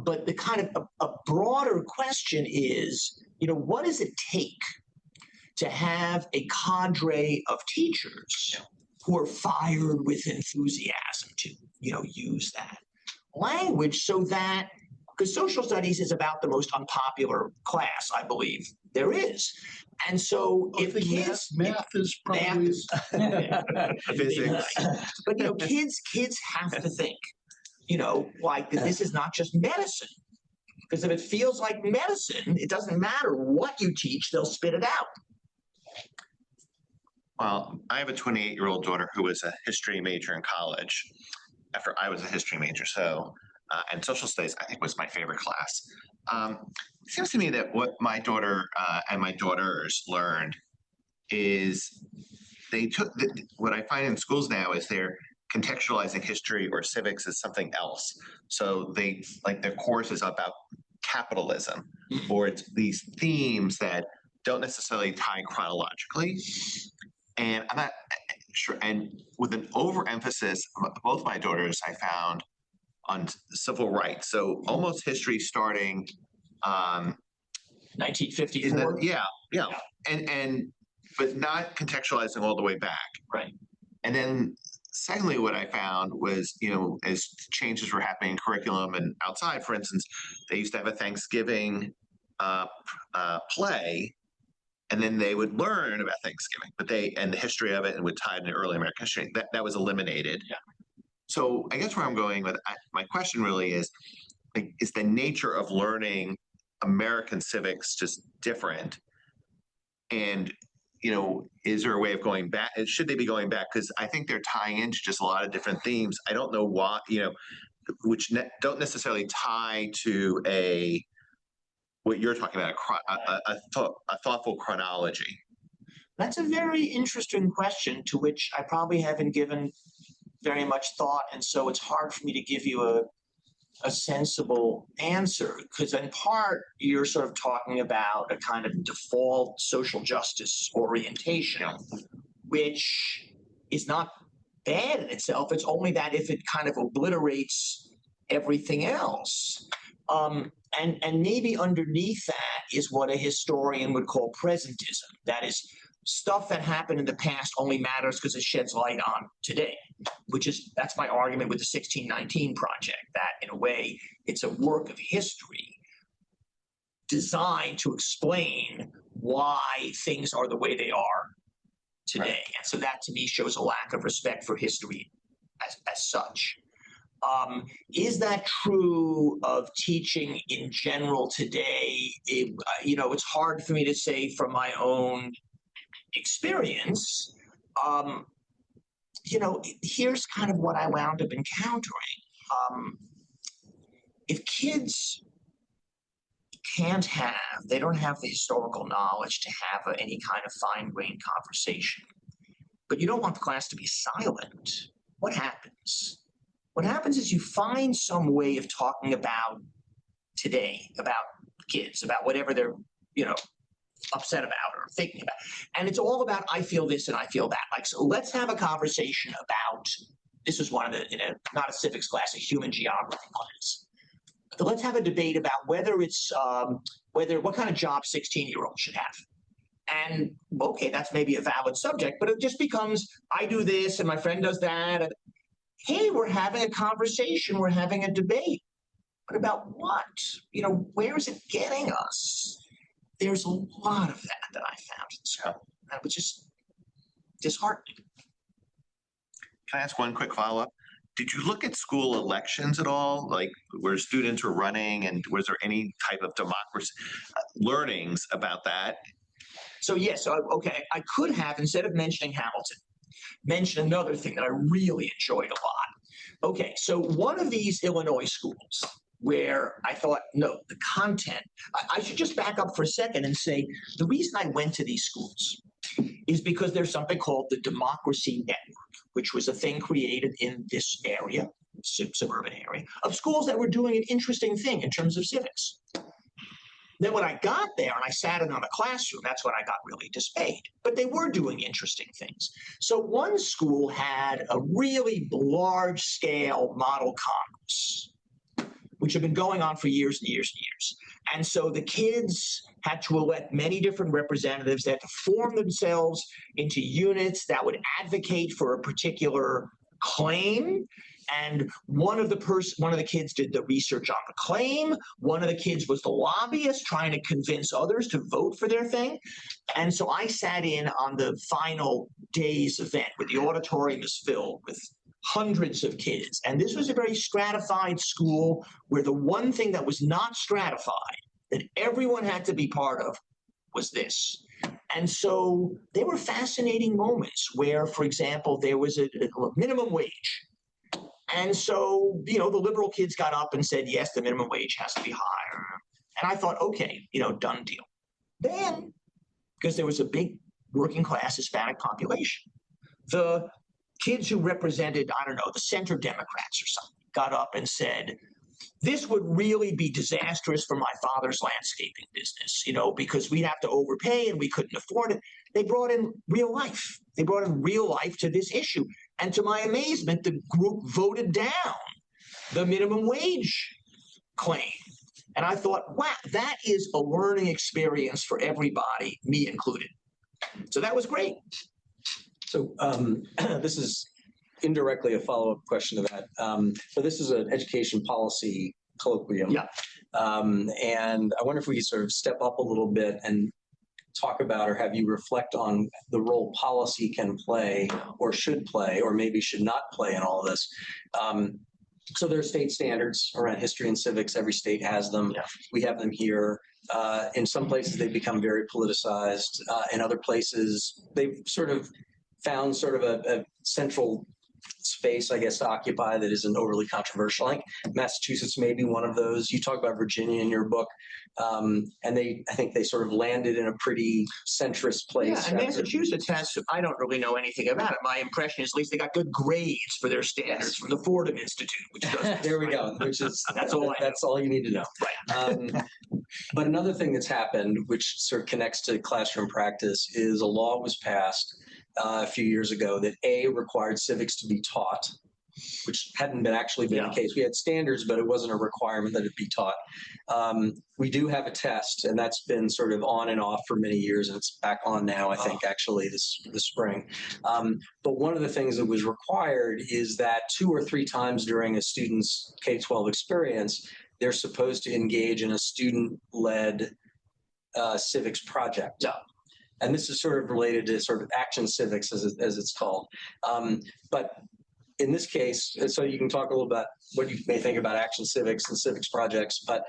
but the kind of a broader question is, what does it take to have a cadre of teachers who are fired with enthusiasm to, use that language so that, because social studies is about the most unpopular class, I believe, there is. And so if the kids... Math is probably... Physics. But, kids have to think, like this is not just medicine. Because if it feels like medicine, it doesn't matter what you teach, they'll spit it out. Well, I have a 28-year-old daughter who was a history major in college after I was a history major. So, and social studies, I think, was my favorite class. It seems to me that what my daughter and my daughters learned is what I find in schools now is they're contextualizing history or civics as something else. So their course is about capitalism, or it's these themes that don't necessarily tie chronologically. And I'm not sure. And with an overemphasis, both my daughters, I found, on civil rights. So almost history starting 1954. Yeah. But not contextualizing all the way back. Right. And then secondly, what I found was, as changes were happening in curriculum and outside, for instance, they used to have a Thanksgiving play, and then they would learn about Thanksgiving, and the history of it, and would tie it into early American history. That was eliminated. Yeah. So I guess where I'm going with my question really is, is the nature of learning American civics just different? And is there a way of going back? Should they be going back? Because I think they're tying into just a lot of different themes. I don't know why, which don't necessarily tie to what you're talking about, a thoughtful chronology. That's a very interesting question to which I probably haven't given very much thought. And so it's hard for me to give you a sensible answer, because in part you're sort of talking about a kind of default social justice orientation, which is not bad in itself. It's only that if it kind of obliterates everything else. And maybe underneath that is what a historian would call presentism. That is, stuff that happened in the past only matters because it sheds light on today, that's my argument with the 1619 project, that in a way it's a work of history designed to explain why things are the way they are today. Right. And so that to me shows a lack of respect for history as such. Is that true of teaching in general today? It's hard for me to say from my own experience. Here's kind of what I wound up encountering. If kids they don't have the historical knowledge to have any kind of fine-grained conversation, but you don't want the class to be silent, what happens? What happens is you find some way of talking about today, about kids, about whatever they're, upset about or thinking about. And it's all about, I feel this and I feel that. So let's have a conversation about, this was one of not a civics class, a human geography class. So let's have a debate about whether it's, what kind of job 16-year-olds should have. And okay, that's maybe a valid subject, but it just becomes, I do this and my friend does that. And, hey, we're having a conversation, we're having a debate. But about what? Where is it getting us? There's a lot of that I found in school. That was just disheartening. Can I ask one quick follow-up? Did you look at school elections at all, like where students were running, and was there any type of democracy learnings about that? So yes, okay, I could have, instead of mentioning Hamilton, mention another thing that I really enjoyed a lot. Okay, so one of these Illinois schools where I thought, no, the content, I should just back up for a second and say, the reason I went to these schools is because there's something called the Democracy Network, which was a thing created in this area, suburban area, of schools that were doing an interesting thing in terms of civics. Then when I got there and I sat in on a classroom, that's when I got really dismayed. But they were doing interesting things. So one school had a really large-scale model Congress, which had been going on for years and years and years. And so the kids had to elect many different representatives. They had to form themselves into units that would advocate for a particular claim. And one of the kids did the research on the claim. One of the kids was the lobbyist trying to convince others to vote for their thing. And so I sat in on the final day's event where the auditorium is filled with hundreds of kids. And this was a very stratified school where the one thing that was not stratified, that everyone had to be part of, was this. And so there were fascinating moments where, for example, there was a minimum wage. And so, the liberal kids got up and said, yes, the minimum wage has to be higher. And I thought, okay, done deal. Then, because there was a big working class Hispanic population, the kids who represented, the center Democrats or something, got up and said, this would really be disastrous for my father's landscaping business, because we'd have to overpay and we couldn't afford it. They brought in real life. They brought in real life to this issue. And to my amazement, the group voted down the minimum wage claim. And I thought, wow, that is a learning experience for everybody, me included. So that was great. So this is indirectly a follow-up question to that. So this is an education policy colloquium. Yeah. And I wonder if we could sort of step up a little bit and talk about or have you reflect on the role policy can play or should play or maybe should not play in all of this. So there are state standards around history and civics. Every state has them. Yeah. We have them here. In some places, they've become very politicized. In other places, they've sort of found sort of a central space, I guess, to occupy that isn't overly controversial. I think Massachusetts may be one of those. You talk about Virginia in your book, and I think they sort of landed in a pretty centrist place. Yeah, and Massachusetts has, I don't really know anything about it. My impression is at least they got good grades for their standards from the Fordham Institute, which does. There we go. Which is That's all you need to know. Right. But another thing that's happened, which sort of connects to classroom practice, is a law was passed a few years ago that required civics to be taught, which hadn't been the case. We had standards, but it wasn't a requirement that it be taught. We do have a test, and that's been sort of on and off for many years, and it's back on now, I think, actually, this spring. But one of the things that was required is that 2 or 3 times during a student's K-12 experience, they're supposed to engage in a student-led civics project. Yeah. And this is sort of related to sort of action civics, as it's called. But in this case, so you can talk a little about what you may think about action civics and civics projects, but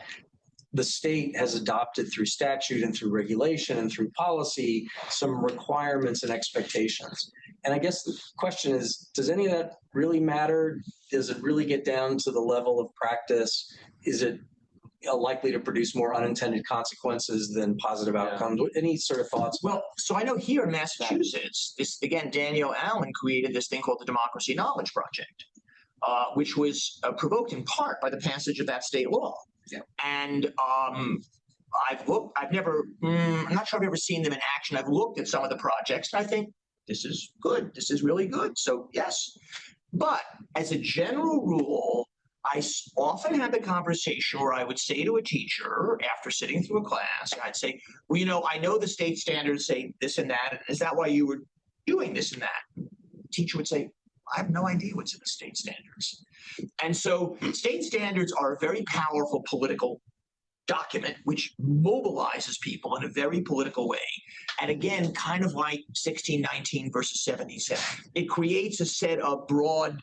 the state has adopted through statute and through regulation and through policy some requirements and expectations. And I guess the question is, does any of that really matter? Does it really get down to the level of practice? Is it likely to produce more unintended consequences than positive outcomes? Any sort of thoughts? Well, so I know here in Massachusetts, Daniel Allen created this thing called the Democracy Knowledge Project, which was provoked in part by the passage of that state law. Yeah. And I'm not sure I've ever seen them in action. I've looked at some of the projects, and I think this is good. This is really good. So yes. But as a general rule, I often had the conversation where I would say to a teacher after sitting through a class, I'd say, well, I know the state standards say this and that. And is that why you were doing this and that? The teacher would say, I have no idea what's in the state standards. And so state standards are a very powerful political document which mobilizes people in a very political way. And again, kind of like 1619 versus 77, it creates a set of broad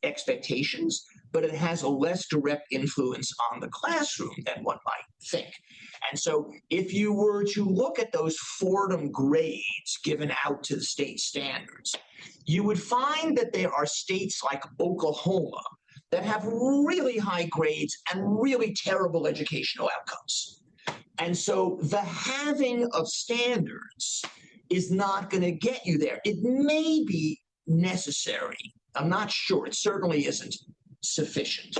expectations, but it has a less direct influence on the classroom than one might think. And so if you were to look at those Fordham grades given out to the state standards, you would find that there are states like Oklahoma that have really high grades and really terrible educational outcomes. And so the having of standards is not going to get you there. It may be necessary. I'm not sure. It certainly isn't sufficient.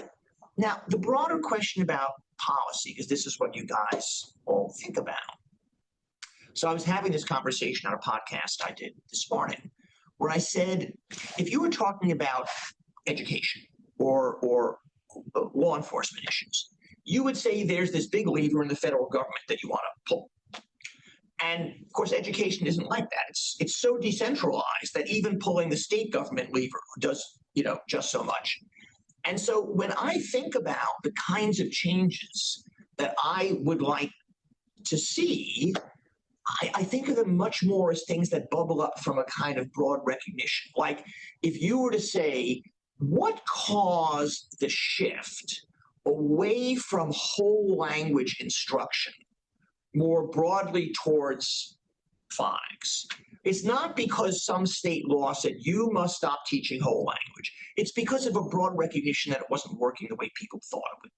Now, the broader question about policy, because this is what you guys all think about. So I was having this conversation on a podcast I did this morning where I said, if you were talking about education or law enforcement issues, you would say there's this big lever in the federal government that you want to pull. And of course, education isn't like that. It's so decentralized that even pulling the state government lever does, just so much. And so when I think about the kinds of changes that I would like to see, I think of them much more as things that bubble up from a kind of broad recognition. Like if you were to say, what caused the shift away from whole language instruction more broadly towards phonics? It's not because some state law said you must stop teaching whole language. It's because of a broad recognition that it wasn't working the way people thought it would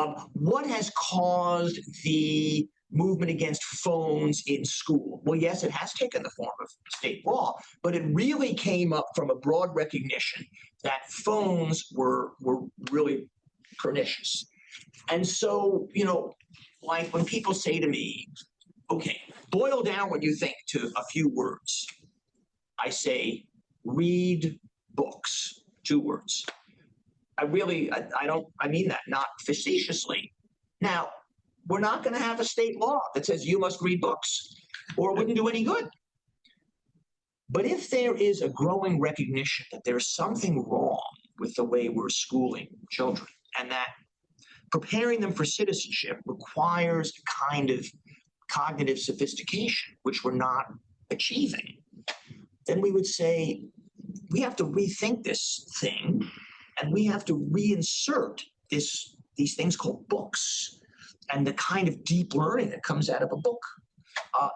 work. What has caused the movement against phones in school? Well, yes, it has taken the form of state law, but it really came up from a broad recognition that phones were really pernicious. And so, like when people say to me, okay, boil down what you think to a few words. I say, read books, 2 words. I mean that not facetiously. Now, we're not going to have a state law that says you must read books, or it wouldn't do any good. But if there is a growing recognition that there's something wrong with the way we're schooling children, and that preparing them for citizenship requires a kind of cognitive sophistication, which we're not achieving, then we would say we have to rethink this thing, and we have to reinsert these things called books and the kind of deep learning that comes out of a book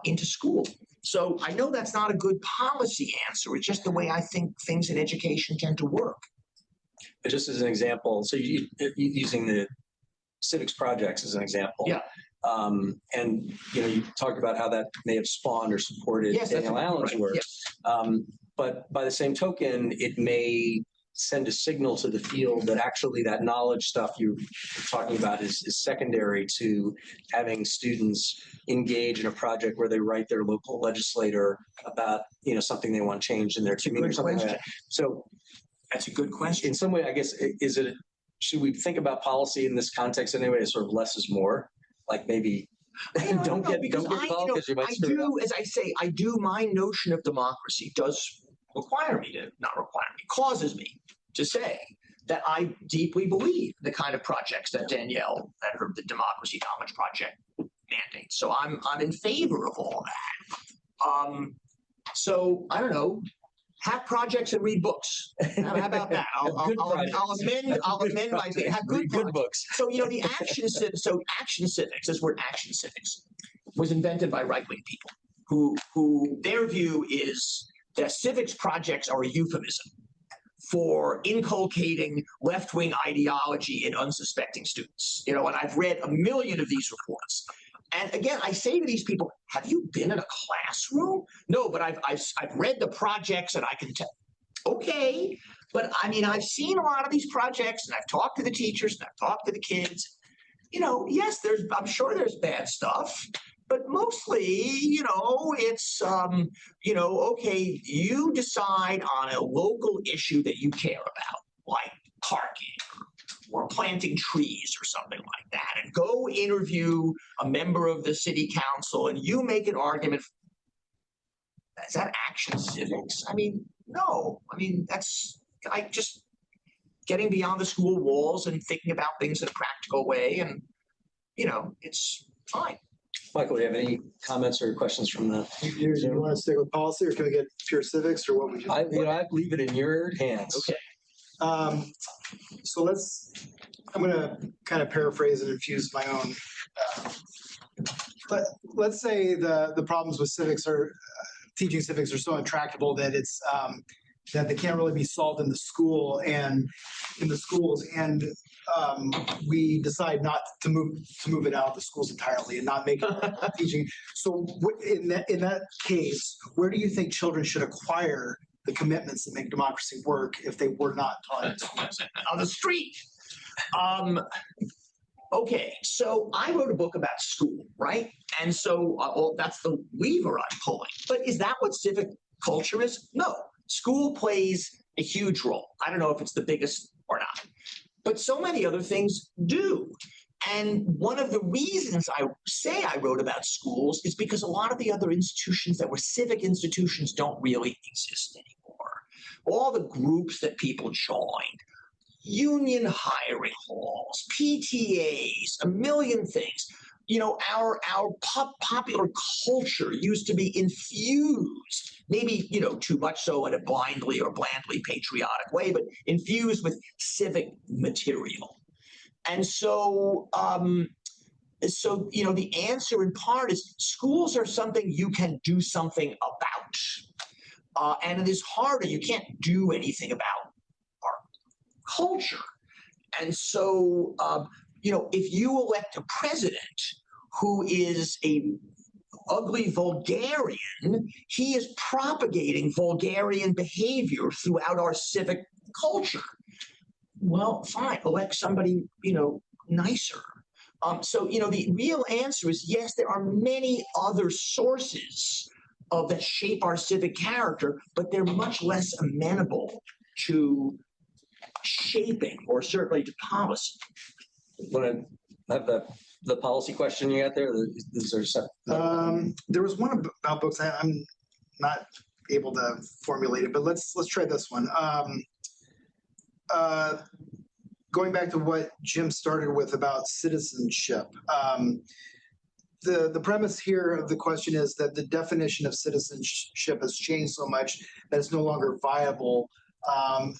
into school. So I know that's not a good policy answer. It's just the way I think things in education tend to work. But just as an example, so using the civics projects as an example. Yeah. And you talked about how that may have spawned or supported Daniel Allen's work. Yes. But by the same token, it may send a signal to the field that actually that knowledge stuff you're talking about is secondary to having students engage in a project where they write their local legislator about something they want changed in their community or something like that. So that's a good question. In some way, I guess, should we think about policy in this context anyway as sort of less is more? Like maybe don't get involved because you might screw it up. As I say, my notion of democracy does causes me to say that I deeply believe the kind of projects that Danielle, the Democracy Knowledge Project mandates. So I'm in favor of all that. So I don't know. Have projects and read books. How about that? I'll amend my thing. Have good books. So the action civics, this word action civics, was invented by right-wing people who their view is that civics projects are a euphemism for inculcating left-wing ideology in unsuspecting students. And I've read a million of these reports. And again, I say to these people, have you been in a classroom? No, but I've read the projects and I can tell. Okay, but I've seen a lot of these projects and I've talked to the teachers and I've talked to the kids. Yes, I'm sure there's bad stuff, but mostly, it's, okay, you decide on a local issue that you care about, like parking or planting trees or something like that, and go interview a member of the city council and you make an argument. Is that action civics? No. That's just getting beyond the school walls and thinking about things in a practical way, and it's fine. Michael, do you have any comments or questions from the? You want to stick with policy, or can we get pure civics, or what would you? I leave it in your hands. Okay. So I'm going to kind of paraphrase and infuse my own. But let's say the problems with civics are teaching civics are so intractable that it's that they can't really be solved in the school and in the schools, and we decide not to move it out of the schools entirely and not make it teaching. So in that case, where do you think children should acquire the commitments that make democracy work if they were not taught on the street? Okay, so I wrote a book about school, right? And so that's the lever I'm pulling. But is that what civic culture is? No. School plays a huge role. I don't know if it's the biggest or not, but so many other things do. And one of the reasons I say I wrote about schools is because a lot of the other institutions that were civic institutions don't really exist anymore. All the groups that people joined, union hiring halls, PTAs, a million things. Our popular culture used to be infused, maybe, too much so in a blindly or blandly patriotic way, but infused with civic material. And so, the answer in part is schools are something you can do something about. And it is harder. You can't do anything about our culture. And so, if you elect a president who is a ugly vulgarian, he is propagating vulgarian behavior throughout our civic culture. Well, fine, elect somebody, nicer. So, the real answer is yes, there are many other sources that shape our civic character, but they're much less amenable to shaping or certainly to policy. Want to have the policy question you got there? These are There was one about books. I'm not able to formulate it, but let's try this one. Going back to what Jim started with about citizenship. The premise here of the question is that the definition of citizenship has changed so much that it's no longer viable.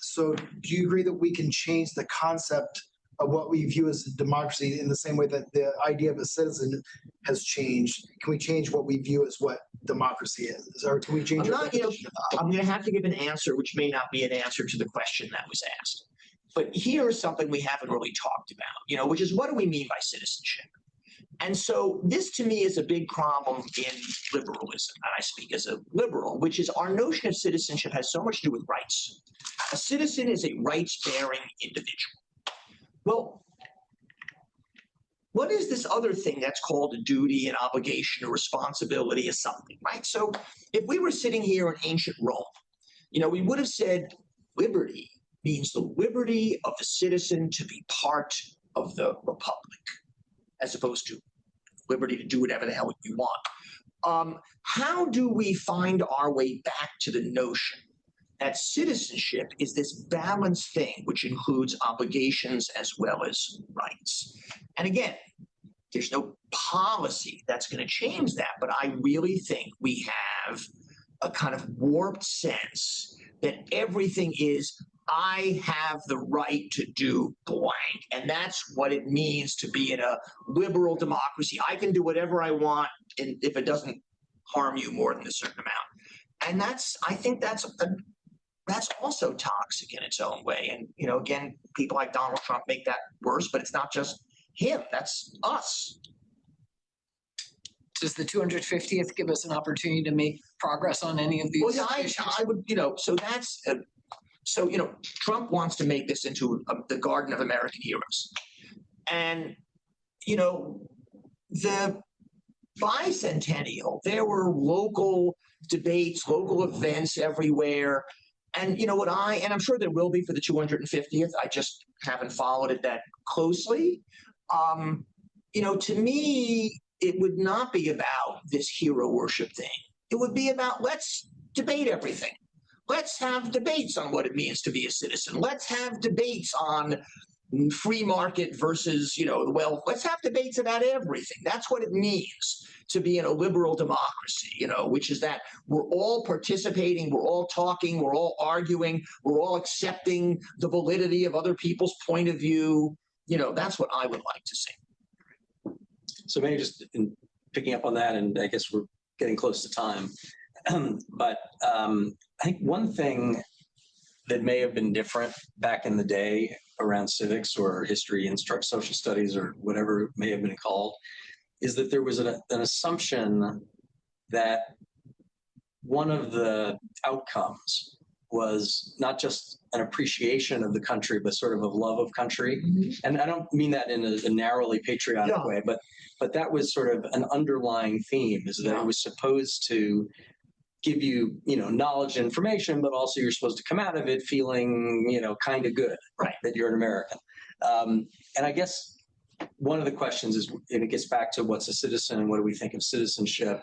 So do you agree that we can change the concept of what we view as a democracy in the same way that the idea of a citizen has changed? Can we change what we view as what democracy is? Or can we change I'm our not, you know, definition of I'm going to have to give an answer which may not be an answer to the question that was asked. But here's something we haven't really talked about, which is what do we mean by citizenship? And so this to me is a big problem in liberalism, and I speak as a liberal, which is our notion of citizenship has so much to do with rights. A citizen is a rights-bearing individual. Well, what is this other thing that's called a duty, an obligation, a responsibility, or something, right? So if we were sitting here in ancient Rome, we would have said liberty means the liberty of the citizen to be part of the republic, as opposed to liberty to do whatever the hell you want. How do we find our way back to the notion that citizenship is this balanced thing which includes obligations as well as rights? And again, there's no policy that's going to change that, but I really think we have a kind of warped sense that everything is I have the right to do blank. And that's what it means to be in a liberal democracy. I can do whatever I want if it doesn't harm you more than a certain amount. And I think that's also toxic in its own way. And, again, people like Donald Trump make that worse, but it's not just him. That's us. Does the 250th give us an opportunity to make progress on any of these Well, yeah, issues? I would, so that's... Trump wants to make this into the Garden of American Heroes. And, the bicentennial, there were local debates, local events everywhere. And and I'm sure there will be for the 250th. I just haven't followed it that closely. To me, it would not be about this hero worship thing. It would be about let's debate everything. Let's have debates on what it means to be a citizen. Let's have debates on free market versus, let's have debates about everything. That's what it means to be in a liberal democracy, which is that we're all participating, we're all talking, we're all arguing, we're all accepting the validity of other people's point of view. That's what I would like to see. So maybe just in picking up on that, and I guess we're getting close to time. But I think one thing that may have been different back in the day around civics or history and social studies or whatever it may have been called is that there was an assumption that one of the outcomes was not just an appreciation of the country, but sort of a love of country. Mm-hmm. And I don't mean that in a narrowly patriotic way, but that was sort of an underlying theme, is that it was supposed to give you, knowledge and information, but also you're supposed to come out of it feeling, kind of good, right, that you're an American. And I guess one of the questions is, and it gets back to what's a citizen and what do we think of citizenship?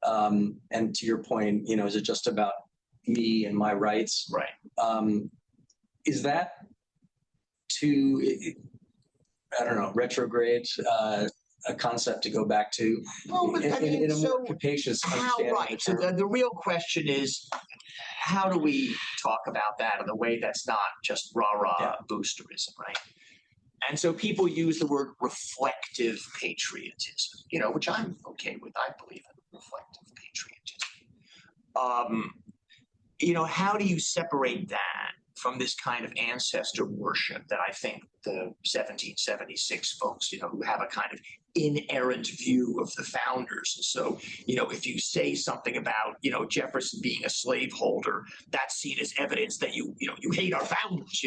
And to your point, is it just about me and my rights? Right. Is that retrograde a concept to go back to in a more capacious understanding? Right. So the real question is, how do we talk about that in a way that's not just rah-rah boosterism, right? And so people use the word reflective patriotism, which I'm okay with. I believe in reflective patriotism. How do you separate that from this kind of ancestor worship that I think the 1776 folks, who have a kind of inerrant view of the founders. And so, if you say something about, Jefferson being a slaveholder, that's seen as evidence that you hate our founders,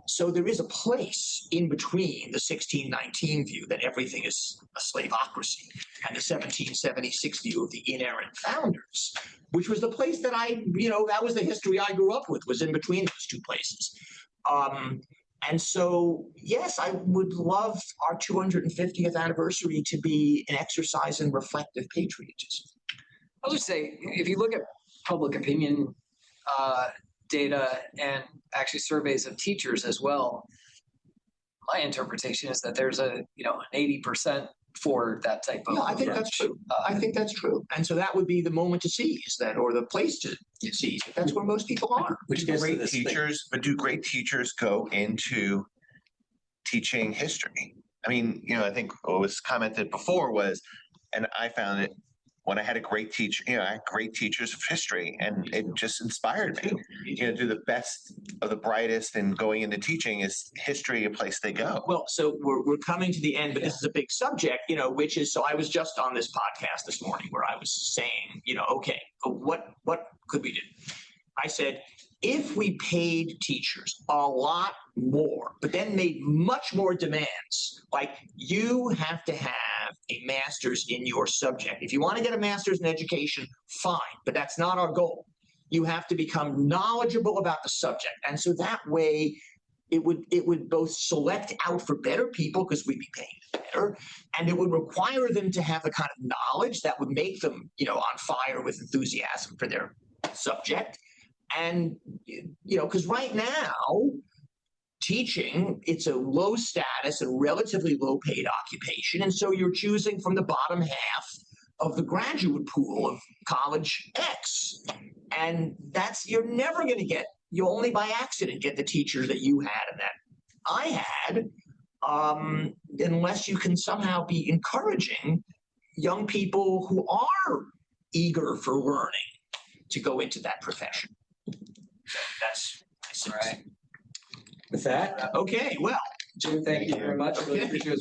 So there is a place in between the 1619 view that everything is a slaveocracy and the 1776 view of the inerrant founders, which was the place that that was the history I grew up with, was in between those two places. And so, yes, I would love our 250th anniversary to be an exercise in reflective patriotism. I'll just say, if you look at public opinion data and actually surveys of teachers as well, my interpretation is that there's an 80% for that type of Yeah, I think approach. that's true. I think that's true. And so that would be the moment to seize that, or the place to seize it. That's where most people are. Which gets to Great this thing. teachers, but do great teachers go into teaching history? I mean, I think what was commented before was, and I found it when I had a great teacher, I had great teachers of history, and it just inspired me. Do the best of the brightest, and going into teaching is history a place they go. Well, so we're coming to the end, but this is a big subject, which is, so I was just on this podcast this morning where I was saying, okay, what could we do? I said, if we paid teachers a lot more, but then made much more demands, like you have to have a master's in your subject. If you want to get a master's in education, fine, but that's not our goal. You have to become knowledgeable about the subject. And so that way it would both select out for better people because we'd be paying better, and it would require them to have the kind of knowledge that would make them, on fire with enthusiasm for their subject. And, because right now, teaching, it's a low status and relatively low paid occupation. And so you're choosing from the bottom half of the graduate pool of college X. And you're never going to get, you only by accident get the teachers that you had and that I had, unless you can somehow be encouraging young people who are eager for learning to go into that profession. That's my sense. With that, Okay, well, Jim, thank you very much. Really Okay. appreciate it.